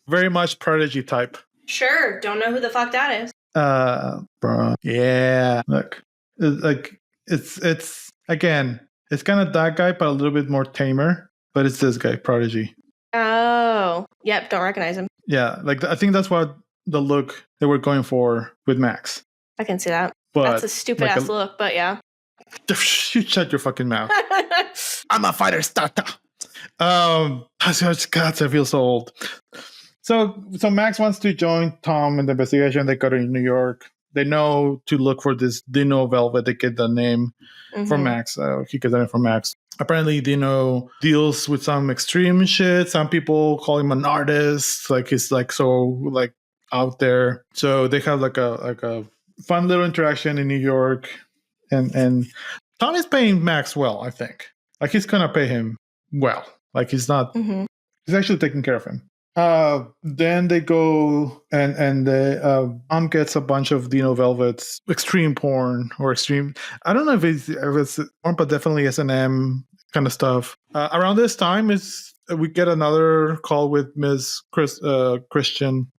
very much Prodigy type. Sure, don't know who the fuck that is. Bro. Yeah. Look, it's again, it's kind of that guy, but a little bit more tamer. But it's this guy, Prodigy. Oh, yep. Don't recognize him. Yeah, like I think that's what the look they were going for with Max. I can see that. But that's a stupid ass look, but yeah. You shut your fucking mouth. I'm a fighter starter. God, I feel so old. So Max wants to join Tom in the investigation. They go to New York. They know to look for this Dino Velvet. They get the name from Max. He gets the name from Max. Apparently, Dino deals with some extreme shit. Some people call him an artist. Like he's like so like out there. So they have like a fun little interaction in New York, and Tom is paying Max well. I think like he's gonna pay him well. Like he's not. He's actually taking care of him. Then they go and Tom gets a bunch of Dino Velvet's extreme porn or extreme. I don't know if it's porn, but definitely S&M kind of stuff. Around this time we get another call with Ms. Christian,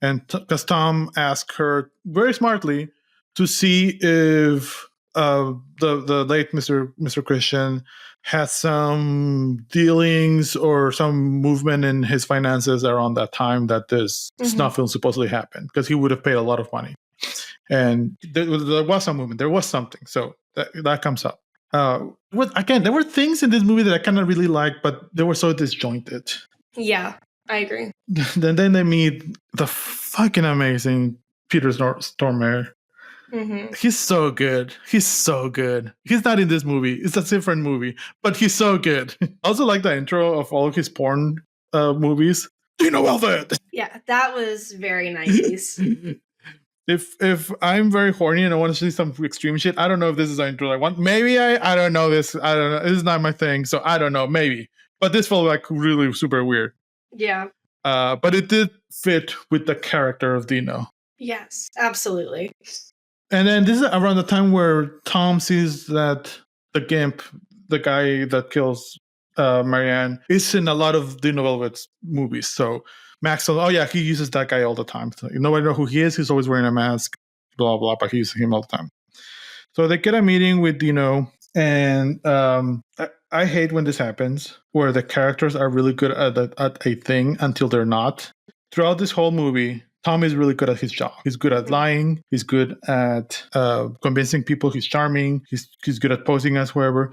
and because Tom asked her very smartly to see if the late Mr. Christian has some dealings or some movement in his finances around that time that this snuff film supposedly happened, because he would have paid a lot of money. And there was some movement. There was something. So that comes up. Again, there were things in this movie that I kind of really liked, but they were so disjointed. Yeah, I agree. Then they meet the fucking amazing Peter Stormare. He's so good. He's not in this movie. It's a different movie, but he's so good. I also like the intro of all of his porn movies. Do you know Velvet? Yeah, that was very 90s. If I'm very horny and I want to see some extreme shit, I don't know if this is the intro I want. Maybe I don't know this. I don't know. This is not my thing, so I don't know. Maybe, but this felt like really super weird. Yeah. But it did fit with the character of Dino. Yes, absolutely. And then this is around the time where Tom sees that the Gimp, the guy that kills Marianne, is in a lot of Dino Velvet's movies. So Max says, oh yeah, he uses that guy all the time. So nobody knows who he is. He's always wearing a mask, blah, blah, but he uses him all the time. So they get a meeting with Dino. And I hate when this happens, where the characters are really good at a thing until they're not. Throughout this whole movie, Tom is really good at his job. He's good at lying. He's good at convincing people. He's charming. He's good at posing as whoever.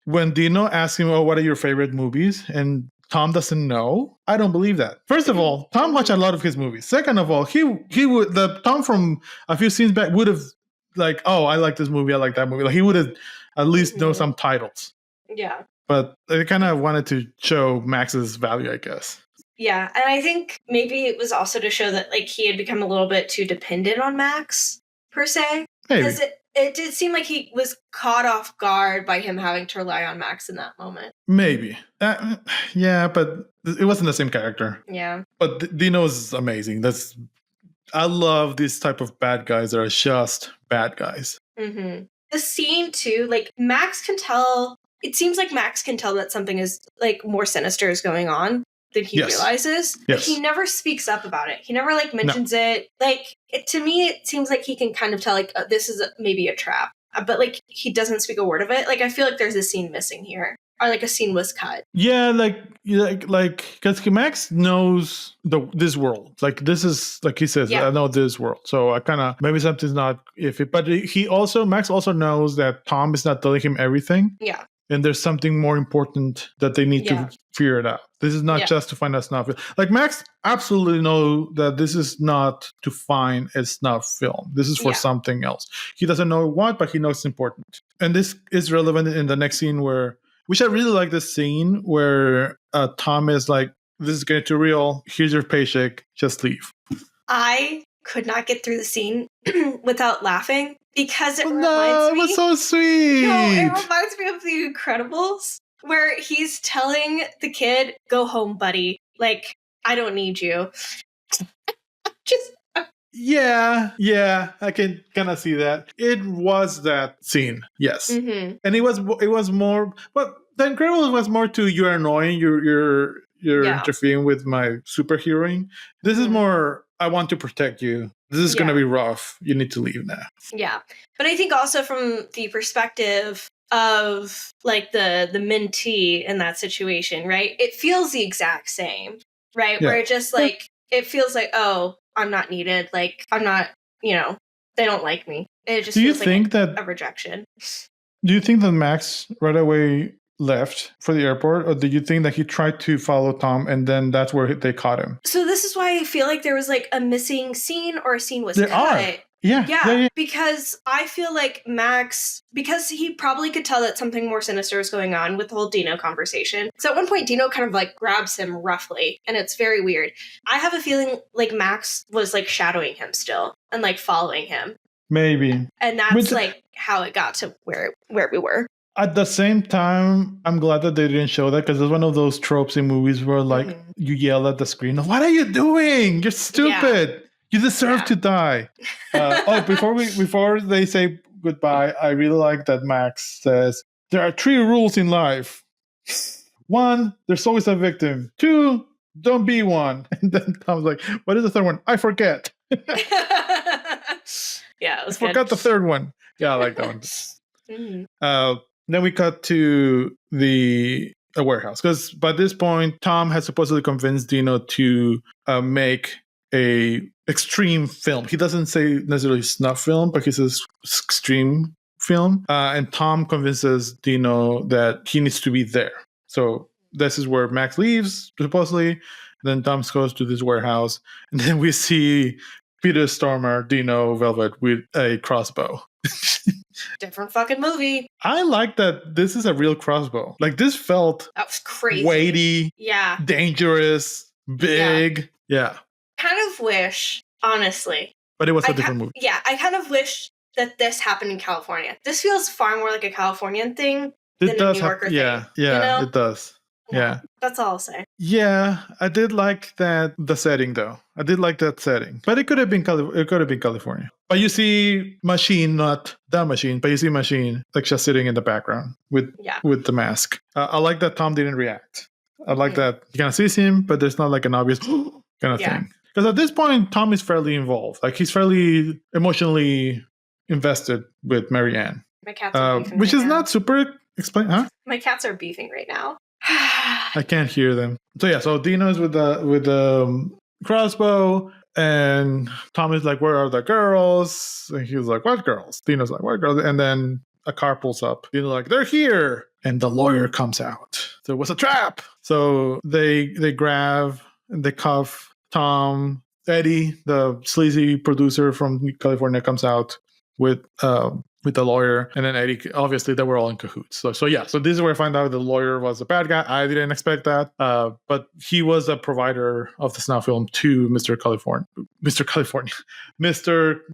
When Dino asks him, "Oh, what are your favorite movies?" and Tom doesn't know, I don't believe that. First of all, Tom watched a lot of his movies. Second of all, he would the Tom from a few scenes back would have like, "Oh, I like this movie. I like that movie." Like he would have at least know some titles. Yeah. But they kind of wanted to show Max's value, I guess. Yeah, and I think maybe it was also to show that like he had become a little bit too dependent on Max per se, Maybe. because it did seem like he was caught off guard by him having to rely on Max in that moment. Maybe. Yeah, but it wasn't the same character. Yeah. But Dino is amazing. I love these type of bad guys that are just bad guys. Mm-hmm. The scene too, like Max can tell. It seems like Max can tell that something is like more sinister is going on than he realizes. But he never speaks up about it. He never like mentions it. Like to me, it seems like he can kind of tell like this is maybe a trap, but like he doesn't speak a word of it. Like I feel like there's a scene missing here, or like a scene was cut. Yeah, like because Max knows this world. Like this is like he says, I know this world. So I kind of maybe something's not iffy. But Max also knows that Tom is not telling him everything. Yeah. And there's something more important that they need to figure it out. This is not just to find a snuff film. Like Max absolutely know that this is not to find a snuff film. This is for something else. He doesn't know what, but he knows it's important. And this is relevant in the next scene which I really like this scene where Tom is like, "This is getting too real. Here's your paycheck. Just leave." I could not get through the scene without laughing. Because it reminds me... it was so sweet! No, it reminds me of The Incredibles, where he's telling the kid, "Go home, buddy. Like, I don't need you." Just... Yeah, I can kind of see that. It was that scene, yes. Mm-hmm. And it was more... But The Incredibles was more to, "You're annoying, you're interfering with my superheroing." This is more, "I want to protect you. This is going to be rough. You need to leave now." Yeah. But I think also from the perspective of like the mentee in that situation, right? It feels the exact same, right? Where it just like, it feels like, "Oh, I'm not needed. Like, I'm not, they don't like me." It just feels like a rejection. Do you think that Max right away left for the airport, or do you think that he tried to follow Tom and then that's where they caught him? So this is why I feel like there was like a missing scene, or a scene was cut. Are. Yeah. Because I feel like Max, because he probably could tell that something more sinister was going on with the whole Dino conversation. So at one point, Dino kind of like grabs him roughly, and it's very weird. I have a feeling like Max was like shadowing him still and like following him. Maybe. And that's like how it got to where we were. At the same time, I'm glad that they didn't show that, because it's one of those tropes in movies where like you yell at the screen, "What are you doing? You're stupid. Yeah. You deserve to die." Before they say goodbye, I really like that Max says, "There are 3 rules in life. 1, there's always a victim. 2, don't be one." And then Tom's like, "What is the third one? I forget." Yeah, it was I forgot the third one. Yeah, I like that one. Then we cut to a warehouse, because by this point, Tom has supposedly convinced Dino to make a extreme film. He doesn't say necessarily snuff film, but he says extreme film. And Tom convinces Dino that he needs to be there. So this is where Max leaves, supposedly. Then Tom goes to this warehouse, and then we see Peter Stormare, Dino Velvet, with a crossbow. Different fucking movie. I like that this is a real crossbow. Like, this felt... That was crazy. Weighty. Yeah. Dangerous. Big. Yeah. Kind of wish, honestly. But it was a different movie. Yeah, I kind of wish that this happened in California. This feels far more like a Californian thing than a New Yorker thing. Yeah, it does. Yeah. That's all I'll say. Yeah, I did like the setting, though. I did like that setting. But it could have been California. But you see Machine, not the Machine, but you see Machine like just sitting in the background with the mask. I like that Tom didn't react. I like that you kind of sees him, but there's not like an obvious kind of thing. Because at this point, Tom is fairly involved. Like, he's fairly emotionally invested with Marianne. My cat's which is not super Explain, huh? My cats are beefing right now. I can't hear them. So Dino's with the crossbow, and Tom is like, "Where are the girls?" And he's like, "What girls?" Dino's like, "What girls?" And then a car pulls up. Dino's like, "They're here!" And the lawyer comes out. So it was a trap. So they grab and they cuff Tom. Eddie, the sleazy producer from California, comes out with the lawyer, and then Eddie. Obviously, they were all in cahoots. So this is where I find out the lawyer was a bad guy. I didn't expect that, but he was a provider of the snuff film to Mr.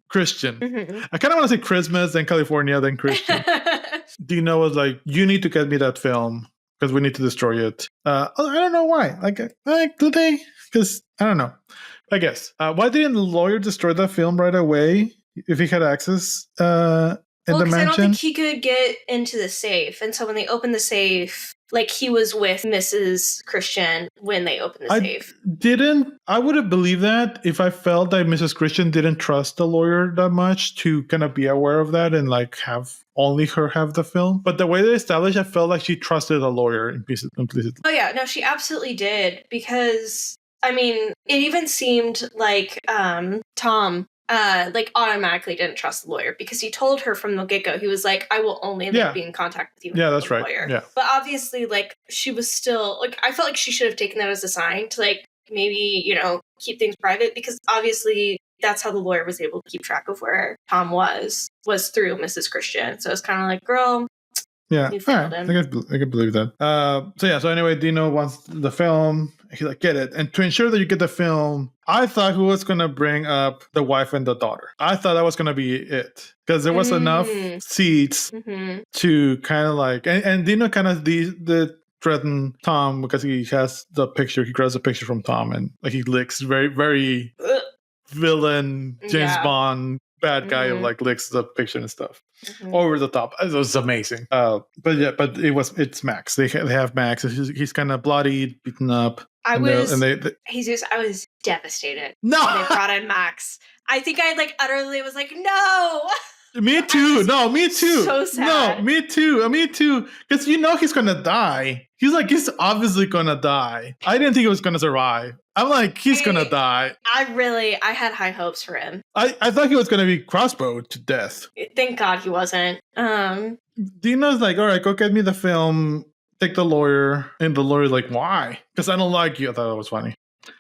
Christian. Mm-hmm. I kind of want to say Christmas, then California, then Christian. Dino was like, "You need to get me that film because we need to destroy it." I don't know why. Like do they? Because I don't know. I guess. Why didn't the lawyer destroy that film right away if he had access in the mansion? I don't think he could get into the safe. And so when they opened the safe, like he was with Mrs. Christian when they opened the safe. I would have believed that if I felt that Mrs. Christian didn't trust the lawyer that much to kind of be aware of that and like have only her have the film. But the way they established, I felt like she trusted the lawyer implicitly. Oh yeah, no, she absolutely did, because I mean, it even seemed like Tom like automatically didn't trust the lawyer, because he told her from the get-go, he was like, "I will only be in contact with you." Yeah, that's right. Lawyer. Yeah. But obviously, like, she was still like, I felt like she should have taken that as a sign to like maybe, keep things private, because obviously that's how the lawyer was able to keep track of where Tom was through Mrs. Christian. So it's kind of like, girl. Yeah, I can believe that. So anyway, Dino wants the film. He's like, "Get it." And to ensure that you get the film, I thought he was going to bring up the wife and the daughter. I thought that was going to be it, because there was enough seats to kind of like, and Dino kind of threaten Tom because he has the picture. He grabs a picture from Tom and like he licks very, very villain James Bond bad guy of like licks the picture and stuff over the top. It was amazing. But it's Max. They have Max. He's kind of bloodied, beaten up. Jesus, I was devastated. No, when they brought in Max. I think I like utterly was like, no. Me too. No, me too. So sad. No, me too. Me too. Because he's gonna die. He's obviously gonna die. I didn't think he was gonna survive. I'm like, he's gonna die. I had high hopes for him. I thought he was gonna be crossbowed to death. Thank God he wasn't. Dina's like, "All right, go get me the film. Take the lawyer." And the lawyer's like, "Why?" "Because I don't like you." I thought that was funny.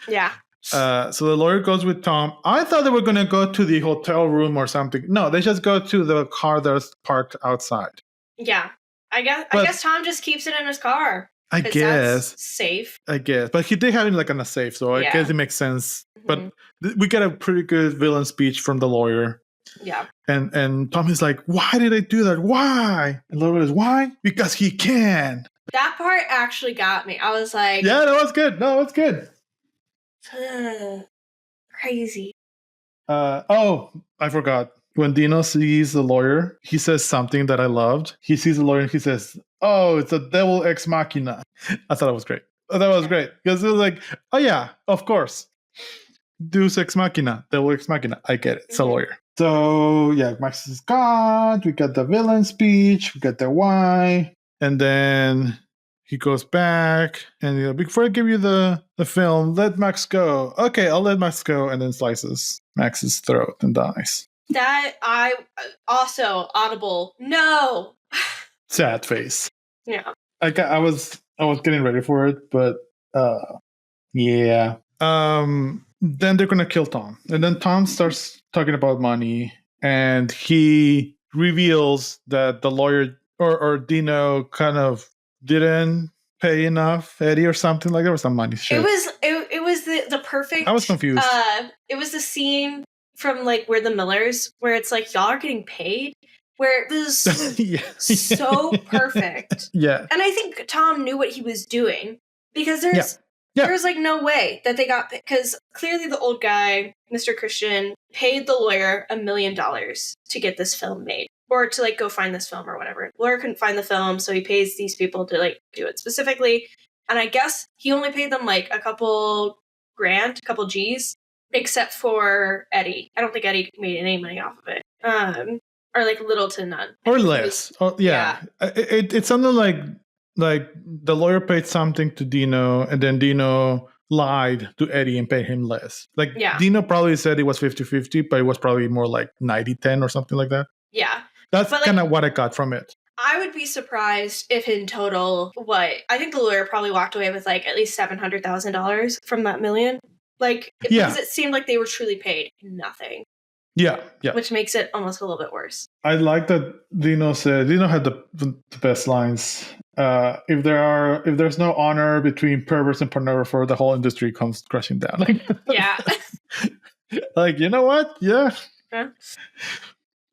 Yeah. So the lawyer goes with Tom. I thought they were going to go to the hotel room or something. No, they just go to the car that's parked outside. Yeah. I guess Tom just keeps it in his car. I guess. That's safe. I guess. But he did have it like on a safe, so I guess it makes sense. But we get a pretty good villain speech from the lawyer. Yeah. And Tom is like, "Why did I do that? Why?" And the lawyer is, "Why? Because he can." That part actually got me. I was like... Yeah, that was good. No, it's good. Crazy. I forgot. When Dino sees the lawyer, he says something that I loved. He sees the lawyer and he says, "Oh, it's a devil ex machina." I thought it was great. That was great. Because it was like, oh yeah, of course. Deus ex machina, devil ex machina. I get it. It's a lawyer. So yeah, Max is gone. We got the villain speech. We got the why. And then he goes back and before I give you the film, let Max go. Okay, I'll let Max go, and then slices Max's throat and dies. That I also audible. No. Sad face. Yeah. I was getting ready for it, but yeah. Then they're gonna kill Tom, and then Tom starts talking about money, and he reveals that the lawyer or Dino kind of didn't pay enough Eddie or something. Like there was some money shit. It was the perfect. I was confused. It was the scene from like We're the Millers where it's like y'all are getting paid, where it was so perfect. Yeah. And I think Tom knew what he was doing, because there's like no way that they got, because clearly the old guy, Mr. Christian, paid the lawyer $1 million to get this film made, or to like go find this film or whatever. The lawyer couldn't find the film, so he pays these people to like do it specifically. And I guess he only paid them like a couple G's, except for Eddie. I don't think Eddie made any money off of it. or like little to none. Or less. It's something like the lawyer paid something to Dino, and then Dino lied to Eddie and paid him less. Like Dino probably said it was 50-50, but it was probably more like 90-10 or something like that. Yeah. That's kind of what I got from it. I would be surprised if in total, I think the lawyer probably walked away with like at least $700,000 from that million. Like, because it seemed like they were truly paid nothing. Yeah. Which makes it almost a little bit worse. I like that Dino had the best lines. If there's no honor between perverts and pornographer, the whole industry comes crashing down. Yeah. Like, you know what? Yeah.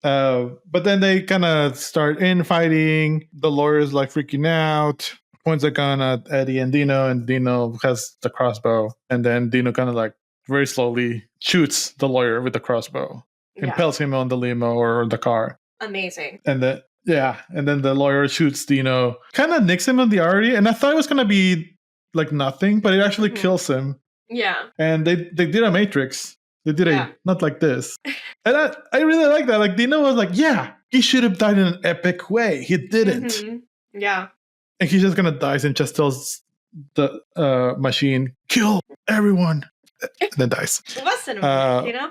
But then they kind of start infighting. The lawyer's like freaking out, points a gun at Eddie and Dino has the crossbow. And then Dino kind of like very slowly shoots the lawyer with the crossbow. Impels him on the limo or the car. Amazing. And then the lawyer shoots Dino, kind of nicks him in the artery. And I thought it was gonna be like nothing, but it actually kills him. Yeah. And they did a Matrix. They did not like this. And I really like that. Like Dino was like, yeah, he should have died in an epic way. He didn't. Mm-hmm. Yeah. And he's just gonna die and just tells the machine, kill everyone. And then dies. It was cinematic, you know?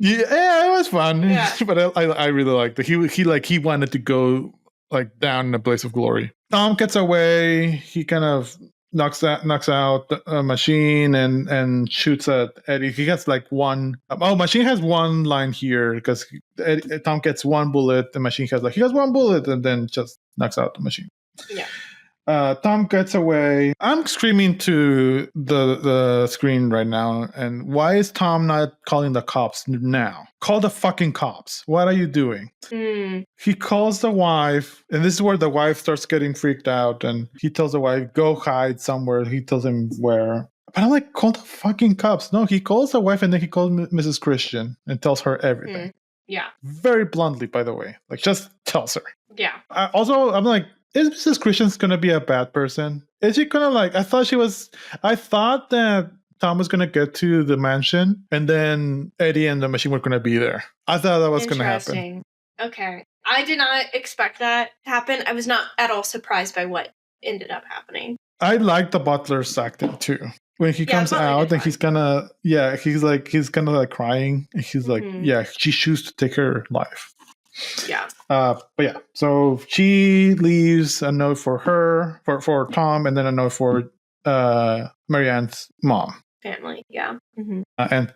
Yeah, it was fun. Yeah. But I really liked it. He wanted to go like down in a blaze of glory. Tom gets away. He kind of knocks out the machine and shoots at Eddie. He gets like one. Machine has one line here because Tom gets one bullet. The machine he has one bullet, and then just knocks out the machine. Yeah. Tom gets away. I'm screaming to the screen right now. And why is Tom not calling the cops now? Call the fucking cops. What are you doing? He calls the wife, and this is where the wife starts getting freaked out. And he tells the wife, go hide somewhere. He tells him where. But I'm like, call the fucking cops. No, he calls the wife, and then he calls Mrs. Christian and tells her everything. Yeah. Very bluntly, by the way. Like, just tells her. Yeah. I'm like, is Mrs. Christian's gonna be a bad person? Is she gonna I thought that Tom was gonna get to the mansion and then Eddie and the machine were gonna be there. I thought that was gonna happen. Okay. I did not expect that to happen. I was not at all surprised by what ended up happening. I like the butler's acting too. When he comes out and he's kind of crying. And he's like, she chose to take her life. Yeah. But yeah, so she leaves a note for her, for Tom, and then a note for Marianne's mom. Family, yeah. Mm-hmm. And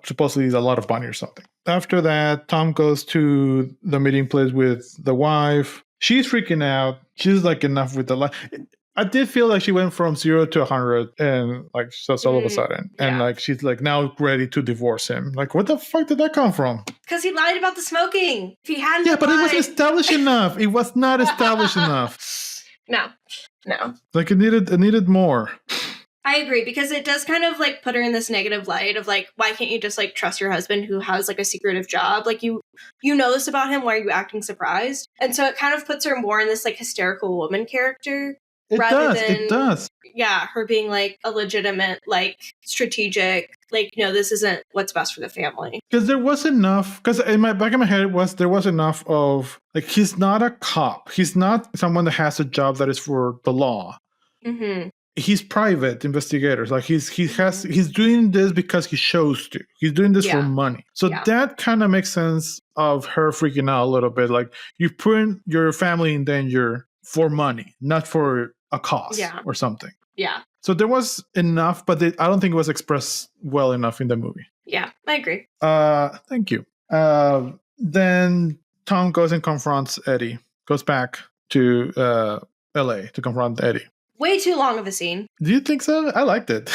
supposedly a lot of money or something. After that, Tom goes to the meeting place with the wife. She's freaking out. She's like, enough with the life. I did feel like she went from 0 to 100 and just all of a sudden. And she's now ready to divorce him. Like, what the fuck did that come from? Because he lied about the smoking. If he hadn't but it wasn't established enough. It was not established enough. No. Like, it needed more. I agree, because it does kind of put her in this negative light of why can't you just trust your husband who has a secretive job? You know this about him. Why are you acting surprised? And so it kind of puts her more in this hysterical woman character. It does. Yeah, her being a legitimate, strategic, no, this isn't what's best for the family. Because there was enough, because in my back of my head there was enough of, he's not a cop. He's not someone that has a job that is for the law. Mm-hmm. He's private investigators. He's doing this because he chose to. He's doing this for money. So that kind of makes sense of her freaking out a little bit. You put your family in danger for money, not for a cause or something. Yeah. So there was enough, but I don't think it was expressed well enough in the movie. Yeah, I agree. Thank you. Then Tom goes and confronts Eddie. Goes back to LA to confront Eddie. Way too long of a scene. Do you think so? I liked it.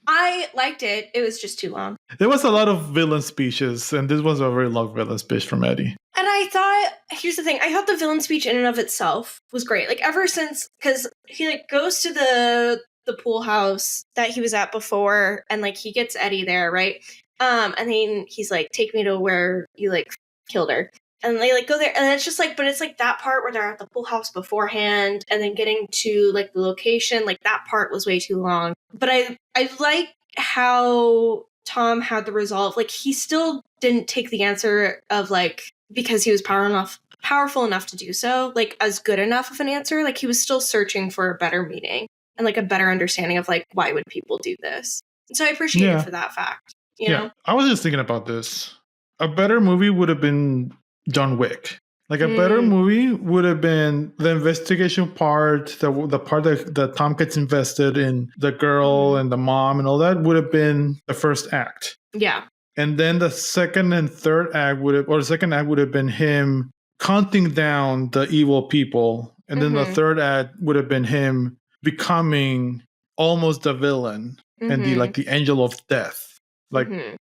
I liked it. It was just too long. There was a lot of villain speeches, and this was a very long villain speech from Eddie. And I thought, here's the thing, I thought the villain speech in and of itself was great. Ever since, because he goes to the pool house that he was at before, and he gets Eddie there, right? And then he's take me to where you killed her. And they go there, and it's just but it's that part where they're at the pool house beforehand, and then getting to the location, that part was way too long. But I like how Tom had the resolve. He still didn't take the answer of because he was powerful enough to do so, like as good enough of an answer. Like he was still searching for a better meaning and like a better understanding of like why would people do this. And so I appreciate it for that fact. You know? I was just thinking about this. A better movie would have been John Wick. Like a better movie would have been the investigation part, the part that Tom gets invested in, the girl and the mom and all that would have been the first act. Yeah. And then the second and third act the second act would have been him hunting down the evil people. And then the third act would have been him becoming almost the villain and the angel of death. Like,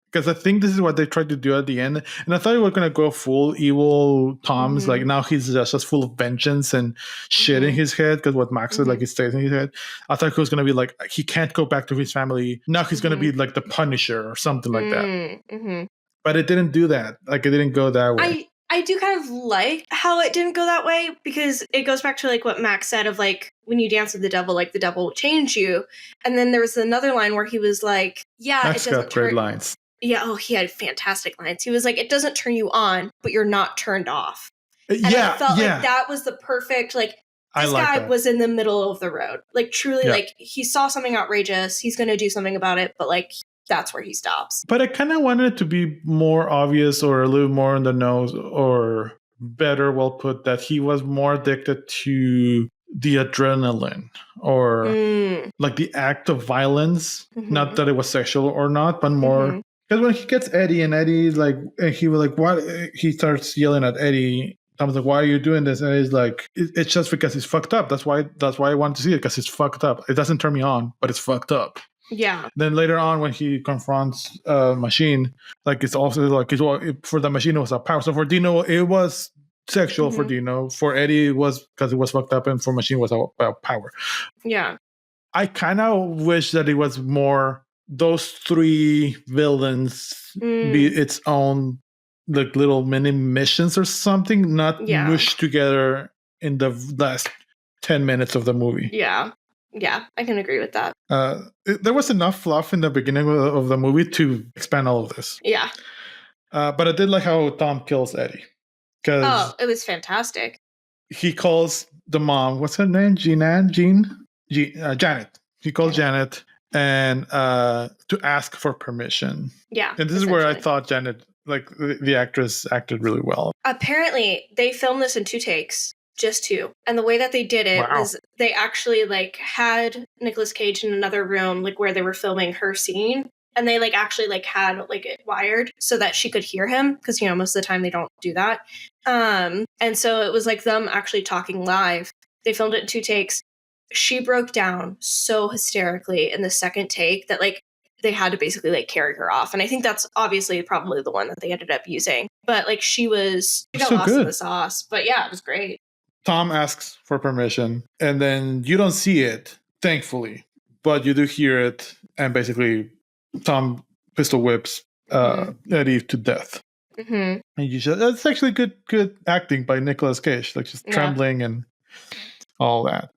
because I think this is what they tried to do at the end. And I thought we were going to go full evil Tom's. Like now he's just full of vengeance and shit in his head. Because what Max said, like it stays in his head. I thought he was going to be like, he can't go back to his family. Now he's going to be like the Punisher or something like that. But it didn't do that. Like it didn't go that way. I do kind of like how it didn't go that way because it goes back to like what Max said of like when you dance with the devil, like the devil will change you. And then there was another line where he was like, yeah, Max it doesn't got great lines. Yeah, he had fantastic lines. He was like, it doesn't turn you on, but you're not turned off. And I felt like that was the perfect, like, this guy was in the middle of the road. Like, truly, like, he saw something outrageous. He's going to do something about it, but, like, that's where he stops. But I kind of wanted it to be more obvious or a little more in the nose or better, well put, that he was more addicted to the adrenaline or like the act of violence. Not that it was sexual or not, but more... Because when he gets Eddie and Eddie's like, and he was like, what? He starts yelling at Eddie. Tom's like, why are you doing this? And he's like, it's just because he's fucked up. That's why I want to see it, because it's fucked up. It doesn't turn me on, but it's fucked up. Yeah. Then later on, when he confronts Machine, like it's also like, for the Machine, it was a power. So for Dino, it was sexual for Dino. For Eddie, it was because it was fucked up. And for Machine, it was about power. Yeah. I kind of wish that it was more... those three villains be its own like little mini missions or something, not mushed together in the last 10 minutes of the movie. Yeah, I can agree with that. There was enough fluff in the beginning of the movie to expand all of this. Yeah. But I did like how Tom kills Eddie. It was fantastic. He calls the mom, what's her name? Janet. He calls Janet. And to ask for permission. Yeah. And this is where I thought Janet, like the actress, acted really well. Apparently, they filmed this in 2 takes, just 2. And the way that they did it was they actually like had Nicola Cage in another room, like where they were filming her scene. And they like actually like had like it wired so that she could hear him. Because, you know, most of the time they don't do that. And so it was like them actually talking live. They filmed it in 2 takes. She broke down so hysterically in the second take that like they had to basically like carry her off. And I think that's obviously probably the one that they ended up using. But like she got lost in the sauce. But yeah, it was great. Tom asks for permission and then you don't see it, thankfully, but you do hear it. And basically Tom pistol whips Eddie to death. And that's actually good acting by Nicolas Cage, like just trembling and all that.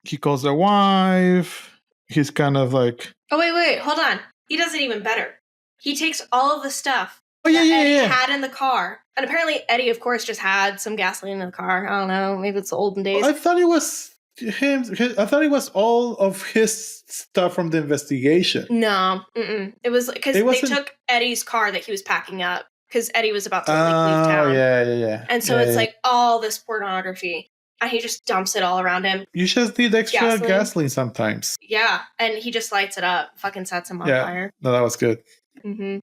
He calls their wife. He's kind of like... Oh, wait, hold on. He does it even better. He takes all of the stuff Eddie had in the car. And apparently Eddie, of course, just had some gasoline in the car. I don't know. Maybe it's the olden days. I thought it was him. I thought it was all of his stuff from the investigation. No. It was because they took Eddie's car that he was packing up because Eddie was about to leave town. Yeah. And so it's like all this pornography. And he just dumps it all around him. You just need extra gasoline sometimes. Yeah, and he just lights it up. Fucking sets him on fire. No, that was good. And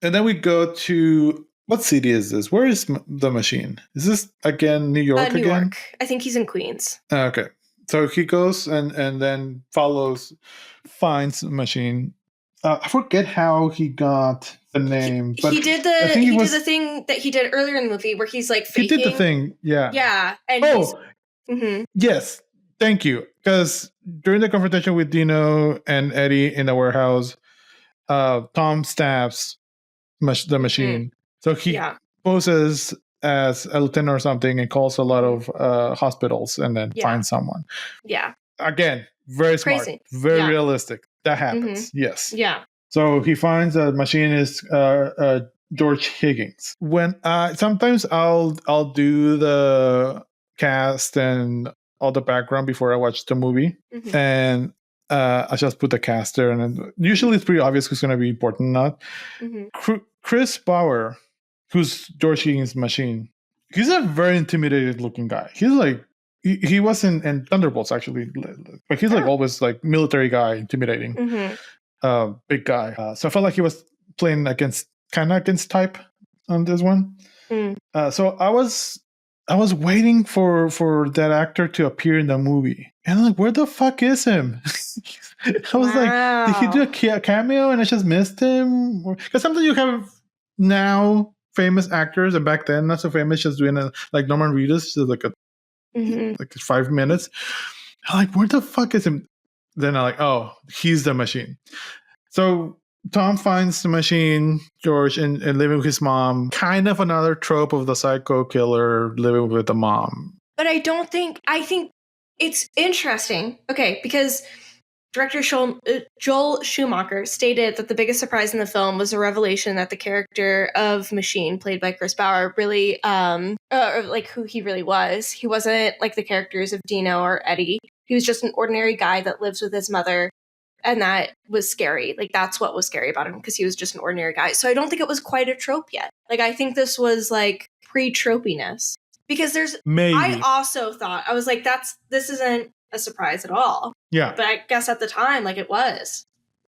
then we go to... What city is this? Where is the Machine? Is this, again, New York New again? York. I think he's in Queens. Okay. So he goes and then finds Machine. I forget how he got the name. But he did the thing that he did earlier in the movie where he's like faking. He did the thing, yeah. Yeah. And yes. Thank you. Because during the confrontation with Dino and Eddie in the warehouse, Tom stabs the Machine. So he poses as a lieutenant or something and calls a lot of hospitals and then finds someone. Yeah. Again, very smart. Crazy. Very realistic. That happens. Yes. Yeah. So he finds that Machine is George Higgins. When sometimes I'll do the cast and all the background before I watch the movie, and I just put the cast there, and usually it's pretty obvious who's going to be important or not. Chris Bauer, who's George Higgins' machine, he's a very intimidating looking guy. He's like he was in Thunderbolts actually, but he's like always like military guy, intimidating, big guy. So I felt like he was playing against type on this one. So I was waiting for that actor to appear in the movie, and I'm like, where the fuck is him? I was like, did he do a cameo and I just missed him? Because sometimes you have now famous actors, and back then not so famous, just doing like Norman Reedus, just like 5 minutes. I'm like, where the fuck is him? Then I'm like, oh, he's the machine. So Tom finds the machine, George, and living with his mom. Kind of another trope of the psycho killer living with the mom. But I think it's interesting. Okay, because director Joel Schumacher stated that the biggest surprise in the film was the revelation that the character of Machine, played by Chris Bauer, really, like who he really was. He wasn't like the characters of Dino or Eddie. He was just an ordinary guy that lives with his mother. And that was scary. Like, that's what was scary about him, because he was just an ordinary guy. So I don't think it was quite a trope yet. Like, I think this was, like, pre-tropiness. Because Maybe. I also thought, I was like, this isn't a surprise at all. Yeah. But I guess at the time, like, it was.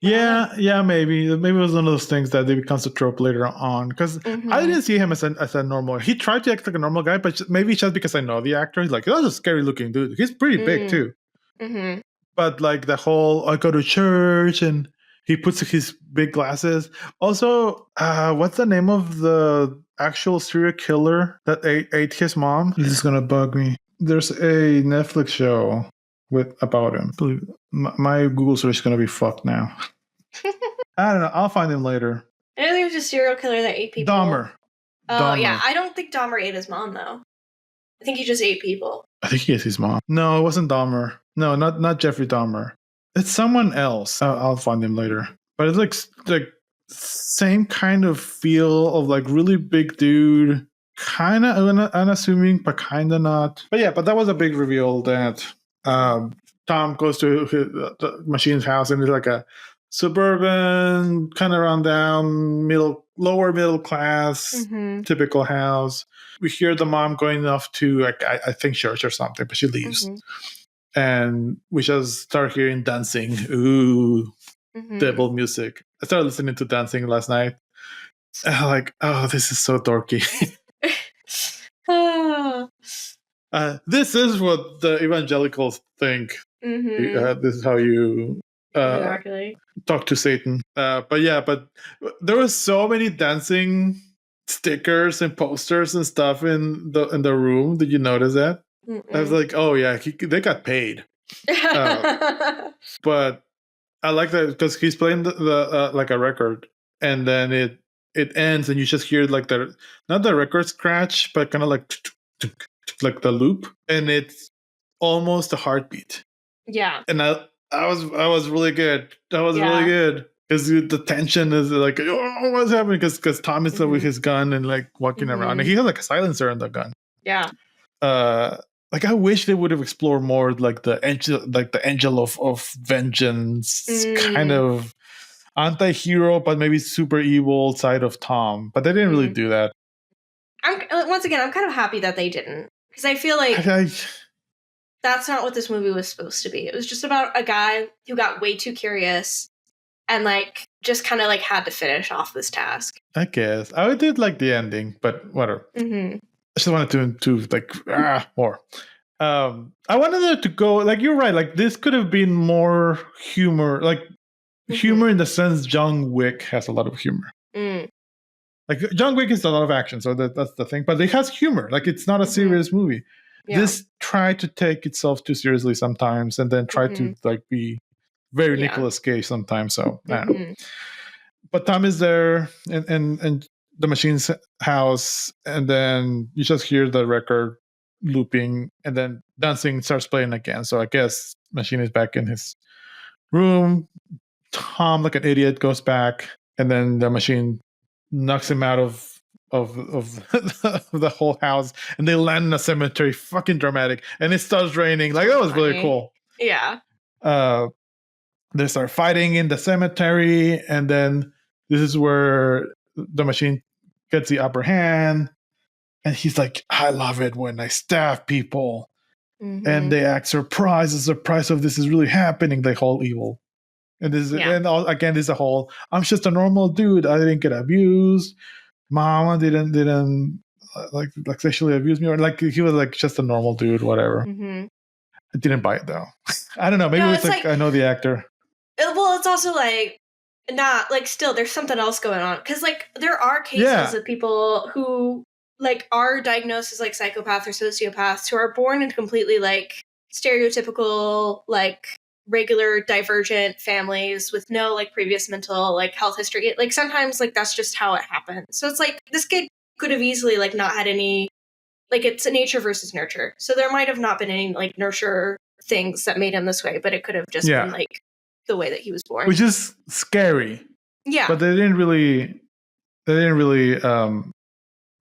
Yeah, maybe. Maybe it was one of those things that becomes a trope later on. Because I didn't see him as a normal. He tried to act like a normal guy, but maybe just because I know the actor, he's like, that's a scary looking dude. He's pretty big, too. But like the whole, I go to church and he puts his big glasses. Also, what's the name of the actual serial killer that ate his mom? This is gonna bug me. There's a Netflix show about him. My Google search is gonna be fucked now. I don't know. I'll find him later. I know there was a serial killer that ate people. Dahmer. Oh yeah, I don't think Dahmer ate his mom though. I think he just ate people. I think he ate his mom. No, it wasn't Dahmer. No, not Jeffrey Dahmer. It's someone else. I'll find him later. But it's like same kind of feel of like really big dude, kind of unassuming, but kind of not. But yeah, but that was a big reveal that Tom goes to the machine's house, and it's like a suburban, kind of rundown, lower middle class, typical house. We hear the mom going off to like I think church or something, but she leaves. And we just start hearing dancing. Ooh, devil music. I started listening to dancing last night. And I'm like, oh, this is so dorky. This is what the evangelicals think. This is how you talk to Satan. But there were so many dancing stickers and posters and stuff in the room. Did you notice that? I was like, oh yeah, they got paid. But I like that because he's playing the like a record, and then it ends, and you just hear like not the record scratch, but kind of like the loop, and it's almost a heartbeat. Yeah. And I was really good. That was really good. Because the tension is like, oh, what's happening? Because Tom is with his gun and like walking around, and he has like a silencer in the gun. Yeah. Like I wish they would have explored more like the angel of vengeance, kind of anti-hero, but maybe super evil side of Tom. But they didn't really do that. I'm kind of happy that they didn't, because I feel like that's not what this movie was supposed to be. It was just about a guy who got way too curious and like just kind of like had to finish off this task. I guess I did like the ending, but whatever. I just wanted to like more. I wanted it to go like you're right. Like this could have been more humor, like humor in the sense John Wick has a lot of humor. Like John Wick is a lot of action, so that's the thing. But it has humor. Like it's not a serious movie. Yeah. This tried to take itself too seriously sometimes, and then tried to like be very Nicolas Cage sometimes. So I don't know. But Tom is there, and the machine's house, and then you just hear the record looping, and then dancing starts playing again. So I guess machine is back in his room. Tom, like an idiot, goes back, and then the machine knocks him out of the whole house, and they land in a cemetery. Fucking dramatic, and it starts raining. Like that was really Funny. cool. Yeah. They start fighting in the cemetery, and then this is where the machine gets the upper hand, and he's like, "I love it when I stab people," and they act surprised. The surprise of this is really happening. The whole evil. And this again this is a whole. I'm just a normal dude. I didn't get abused. Mama didn't like sexually abuse me, or like he was like just a normal dude. Whatever. I didn't buy it though. I don't know. Maybe it's like I know the actor. Well, it's also like not like still there's something else going on because like there are cases of people who like are diagnosed as like psychopaths or sociopaths who are born in completely like stereotypical like regular divergent families with no like previous mental like health history. Like sometimes like that's just how it happens. So it's like this kid could have easily like not had any like it's a nature versus nurture. So there might have not been any like nurture things that made him this way, but it could have just been like the way that he was born. Which is scary. Yeah. But they didn't really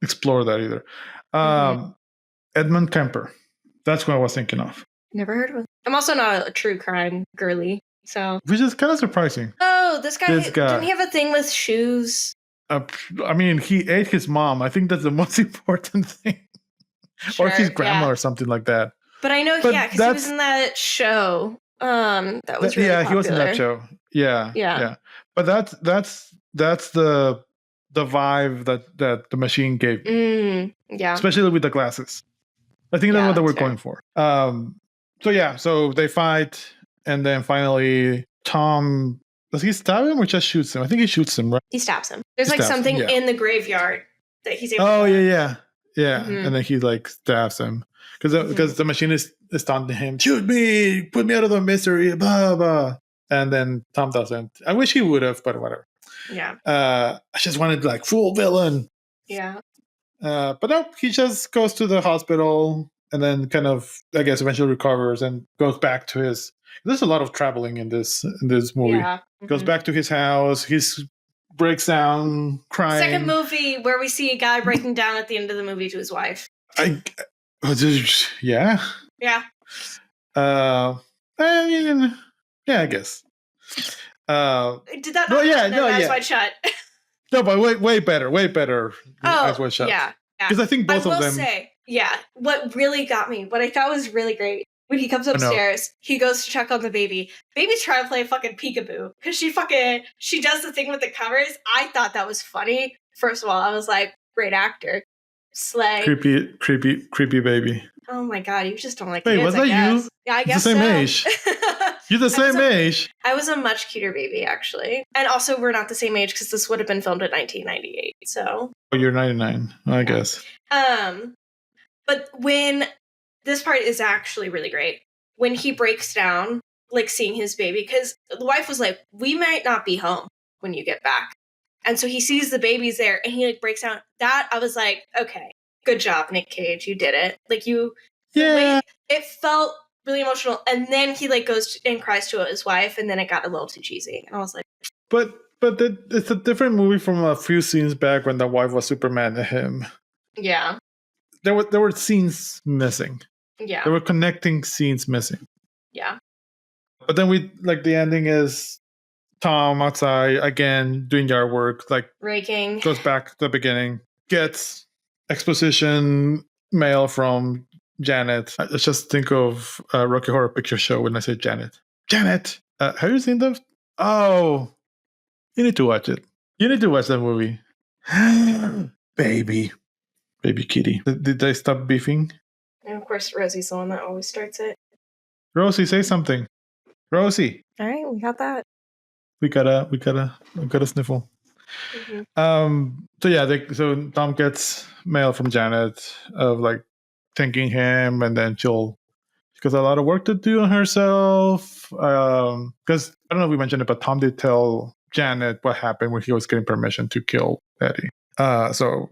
explore that either. Edmund Kemper. That's what I was thinking of. Never heard of him. I'm also not a true crime girly, so. Which is kind of surprising. Oh, this guy didn't he have a thing with shoes? I mean, he ate his mom. I think that's the most important thing. Sure, or his grandma or something like that. But I know, because he was in that show. That was really popular. He was in that show. Yeah. But that's the vibe that the machine gave. Yeah. Especially with the glasses. I think that's what they were going for. So they fight, and then finally Tom, does he stab him or just shoots him? I think he shoots him, right? He stabs him. There's like something in the graveyard that he's able to. Oh, yeah. And then he like stabs him because the machine is taunting him, shoot me, put me out of the misery, blah blah. And then Tom doesn't. I wish he would have, but whatever. Yeah. I just wanted like full villain. Yeah. But no, he just goes to the hospital and then kind of, I guess, eventually recovers and goes back to his. There's a lot of traveling in this movie. Yeah. Goes back to his house. He breaks down, crying. Second movie where we see a guy breaking down at the end of the movie to his wife. Yeah. Yeah. I guess. Did that not happen in Eyes Wide Shut? No, but way better. Eyes Wide Shut. Yeah. Because I think both of them. I will say, what really got me, what I thought was really great, when he comes upstairs, he goes to check on the baby. Baby's trying to play fucking peekaboo. Because she does the thing with the covers. I thought that was funny. First of all, I was like, great actor. Slay. Creepy baby. Oh my god, you just don't like kids, was that you? Yeah, I guess the same age. You're the same age. I was a much cuter baby, actually. And also, we're not the same age because this would have been filmed in 1998, so. Oh, you're 99, I guess. But when... This part is actually really great. When he breaks down, like, seeing his baby, because the wife was like, we might not be home when you get back. And so he sees the baby's there, and he, like, breaks down. That, I was like, okay, good job, Nick Cage, you did it. Like, it felt really emotional. And then he, like, goes and cries to his wife, and then it got a little too cheesy. And I was like... But it's a different movie from a few scenes back when the wife was super mad at him. Yeah. There were scenes missing. Yeah. There were connecting scenes missing. Yeah. But then the ending is Tom outside again doing yard work, like raking. Goes back to the beginning, gets exposition mail from Janet. I just think of Rocky Horror Picture Show when I say Janet. Janet! Have you seen them? Oh, you need to watch it. You need to watch that movie. Baby kitty. Did they stop beefing? And of course, Rosie's the one that always starts it. Rosie, say something. Rosie. All right, we got that. We gotta sniffle. So Tom gets mail from Janet of like thanking him, and then she's got a lot of work to do on herself. Because I don't know if we mentioned it, but Tom did tell Janet what happened when he was getting permission to kill Eddie. So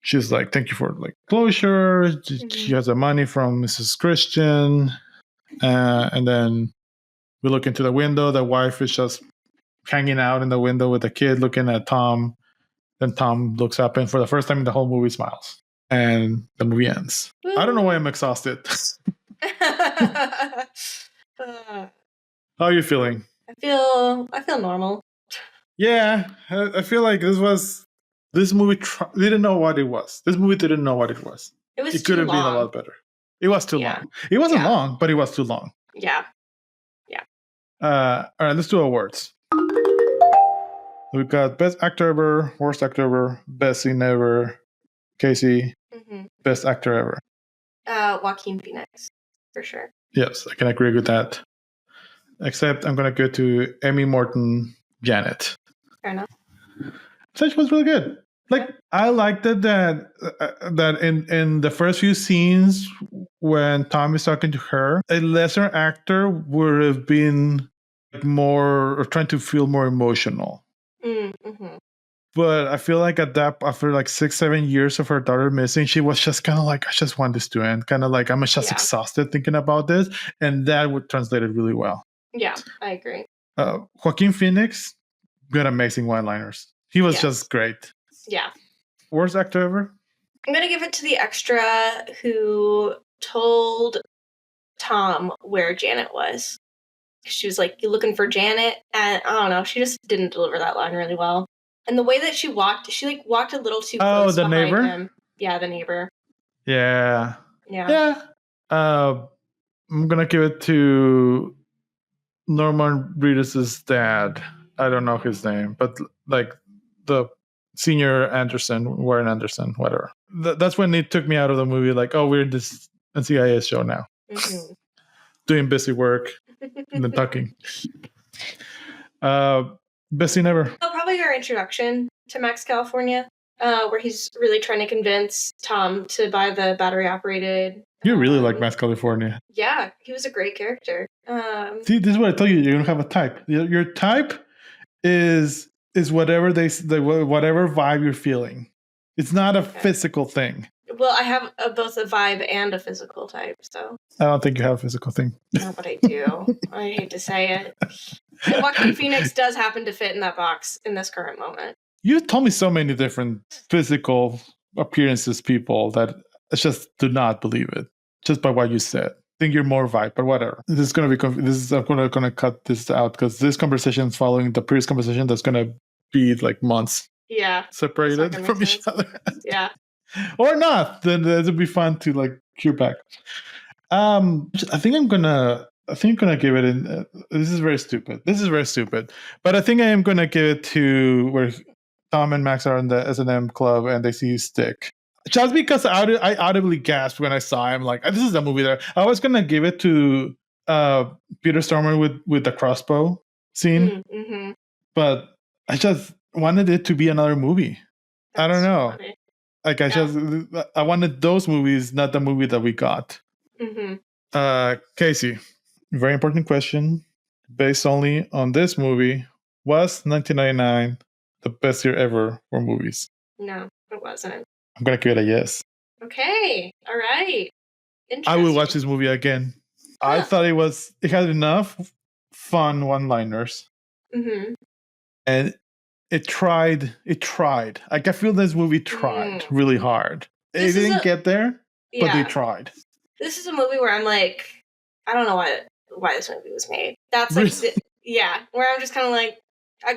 she's like, thank you for like closure. She has the money from Mrs. Christian. And then we look into the window. The wife is just hanging out in the window with the kid looking at Tom. Then Tom looks up and for the first time in the whole movie smiles. And the movie ends. Woo. I don't know why I'm exhausted. Uh, How are you feeling? I feel normal. Yeah, I feel like this movie didn't know what it was. This movie didn't know what it was. It was It could too have been a long. lot better. It was too Yeah. long. It wasn't Yeah. long, but it was too long. Yeah. All right, let's do awards. We've got Best Actor Ever, Worst Actor Ever, Best Scene Ever, Casey, Mm-hmm. Best Actor Ever. Joaquin Phoenix, for sure. Yes, I can agree with that. Except I'm going to go to Emmy Morton, Janet. Fair enough. So she was really good. Like, I liked it that in the first few scenes when Tom is talking to her, a lesser actor would have been more or trying to feel more emotional. Mm-hmm. But I feel like after like 6-7 years of her daughter missing, she was just kind of like, I just want this to end. Kind of like, I'm just exhausted thinking about this. And that would translate it really well. Yeah, I agree. Joaquin Phoenix, got amazing one-liners. He was just great. Yeah. Worst actor ever? I'm going to give it to the extra who told Tom where Janet was. She was like, you looking for Janet? And I don't know, she just didn't deliver that line really well. And the way that she walked a little too close the behind neighbor? him. Yeah, the neighbor. Yeah. Yeah. I'm going to give it to Norman Reedus' dad. I don't know his name, but like the senior Anderson, Warren Anderson, whatever. That's when it took me out of the movie. Like, oh, we're in this NCIS show now. Mm-hmm. Doing busy work and then talking. Best scene ever. Probably our introduction to Max California, where he's really trying to convince Tom to buy the battery operated. You really like Max California. Yeah, he was a great character. See, this is what I tell you. You don't have a type. Your type is whatever whatever vibe you're feeling. It's not a physical thing. Well, I have both a vibe and a physical type, so. I don't think you have a physical thing. No, but I do. I hate to say it. And Joaquin Phoenix does happen to fit in that box in this current moment. You told me so many different physical appearances, people, that I just do not believe it. Just by what you said. I think you're more vibe, but whatever. This is going to be. I'm going to cut this out because this conversation is following the previous conversation that's going to be like months. Yeah. Separated from each other. Yeah. Or not. Then it'll be fun to like hear back. I think I'm gonna give it in. This is very stupid. But I think I am gonna give it to where Tom and Max are in the S&M club and they see Stick. Just because I audibly gasped when I saw him, like, this is a movie there. I was gonna give it to Peter Stormare with the crossbow scene, Mm-hmm. but I just wanted it to be another movie. I don't know. Funny. Like I wanted those movies, not the movie that we got. Mm-hmm. Casey, very important question. Based only on this movie, was 1999 the best year ever for movies? No, it wasn't. I'm gonna give it a yes. Okay. All right. I will watch this movie again. I thought it had enough fun one-liners. Mm-hmm. And it tried. Like, I feel this movie tried really hard. It didn't get there, but they tried. This is a movie where I'm like, I don't know why this movie was made. That's like, where I'm just kind of like, I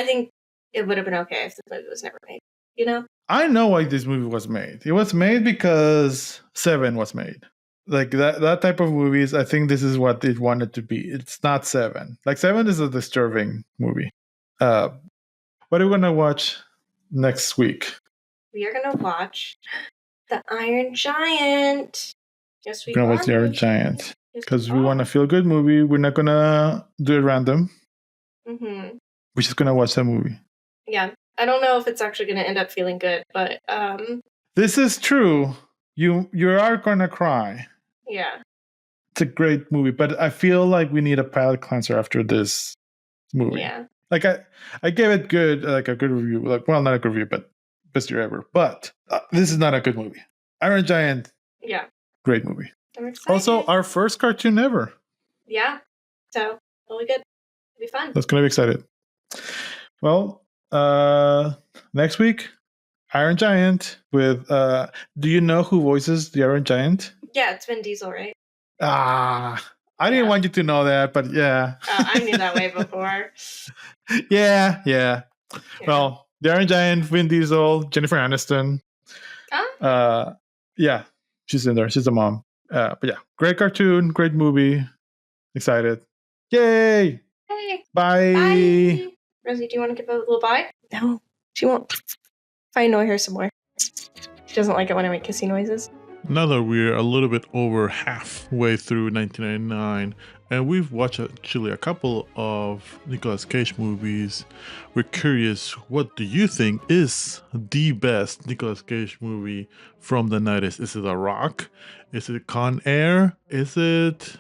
think it would have been okay if this movie was never made, you know? I know why this movie was made. It was made because Seven was made. Like that type of movies, I think this is what it wanted to be. It's not Seven. Like, Seven is a disturbing movie. What are we gonna watch next week? We are gonna watch The Iron Giant. Yes, we are. We're gonna watch The Iron Giant because we want a to. feel-good movie. We're not gonna do it random. Mm-hmm. We're just gonna watch that movie. Yeah, I don't know if it's actually gonna end up feeling good, but this is true. You are gonna cry. Yeah. It's a great movie, but I feel like we need a palate cleanser after this movie. Yeah. Like, I gave it a good review. Like, well, not a good review, but best year ever. But this is not a good movie. Iron Giant. Yeah. Great movie. I'm excited. Also, our first cartoon ever. Yeah. So it'll be good. It'll be fun. That's gonna be excited. Well, Next week, Iron Giant with do you know who voices the Iron Giant? Yeah, it's Vin Diesel, right? I didn't Yeah. want you to know that, but yeah. I knew that way before. Yeah. Yeah. Well, the Iron Giant, Vin Diesel, Jennifer Aniston. Yeah, she's in there. She's the mom. But yeah, great cartoon, great movie. Excited. Yay! Hey. Bye. Bye. Rosie, do you want to give a little bye? No, she won't. If I annoy her some more. She doesn't like it when I make kissy noises. Now that we're a little bit over halfway through 1999, and we've watched actually a couple of Nicolas Cage movies, we're curious, what do you think is the best Nicolas Cage movie from the 90s? Is it A Rock? Is it Con Air? Is it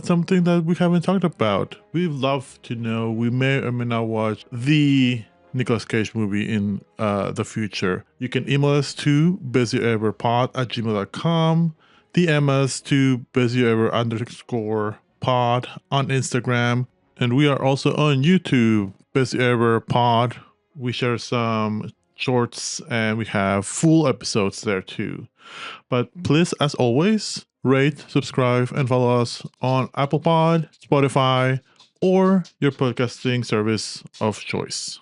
something that we haven't talked about? We'd love to know. We may or may not watch the Nicolas Cage movie in the future. You can email us to bestyeverypod@gmail.com, DM us to bestyever_pod on Instagram, and we are also on YouTube, bestyeverpod. We share some shorts and we have full episodes there too. But please, as always, rate, subscribe, and follow us on Apple Pod, Spotify, or your podcasting service of choice.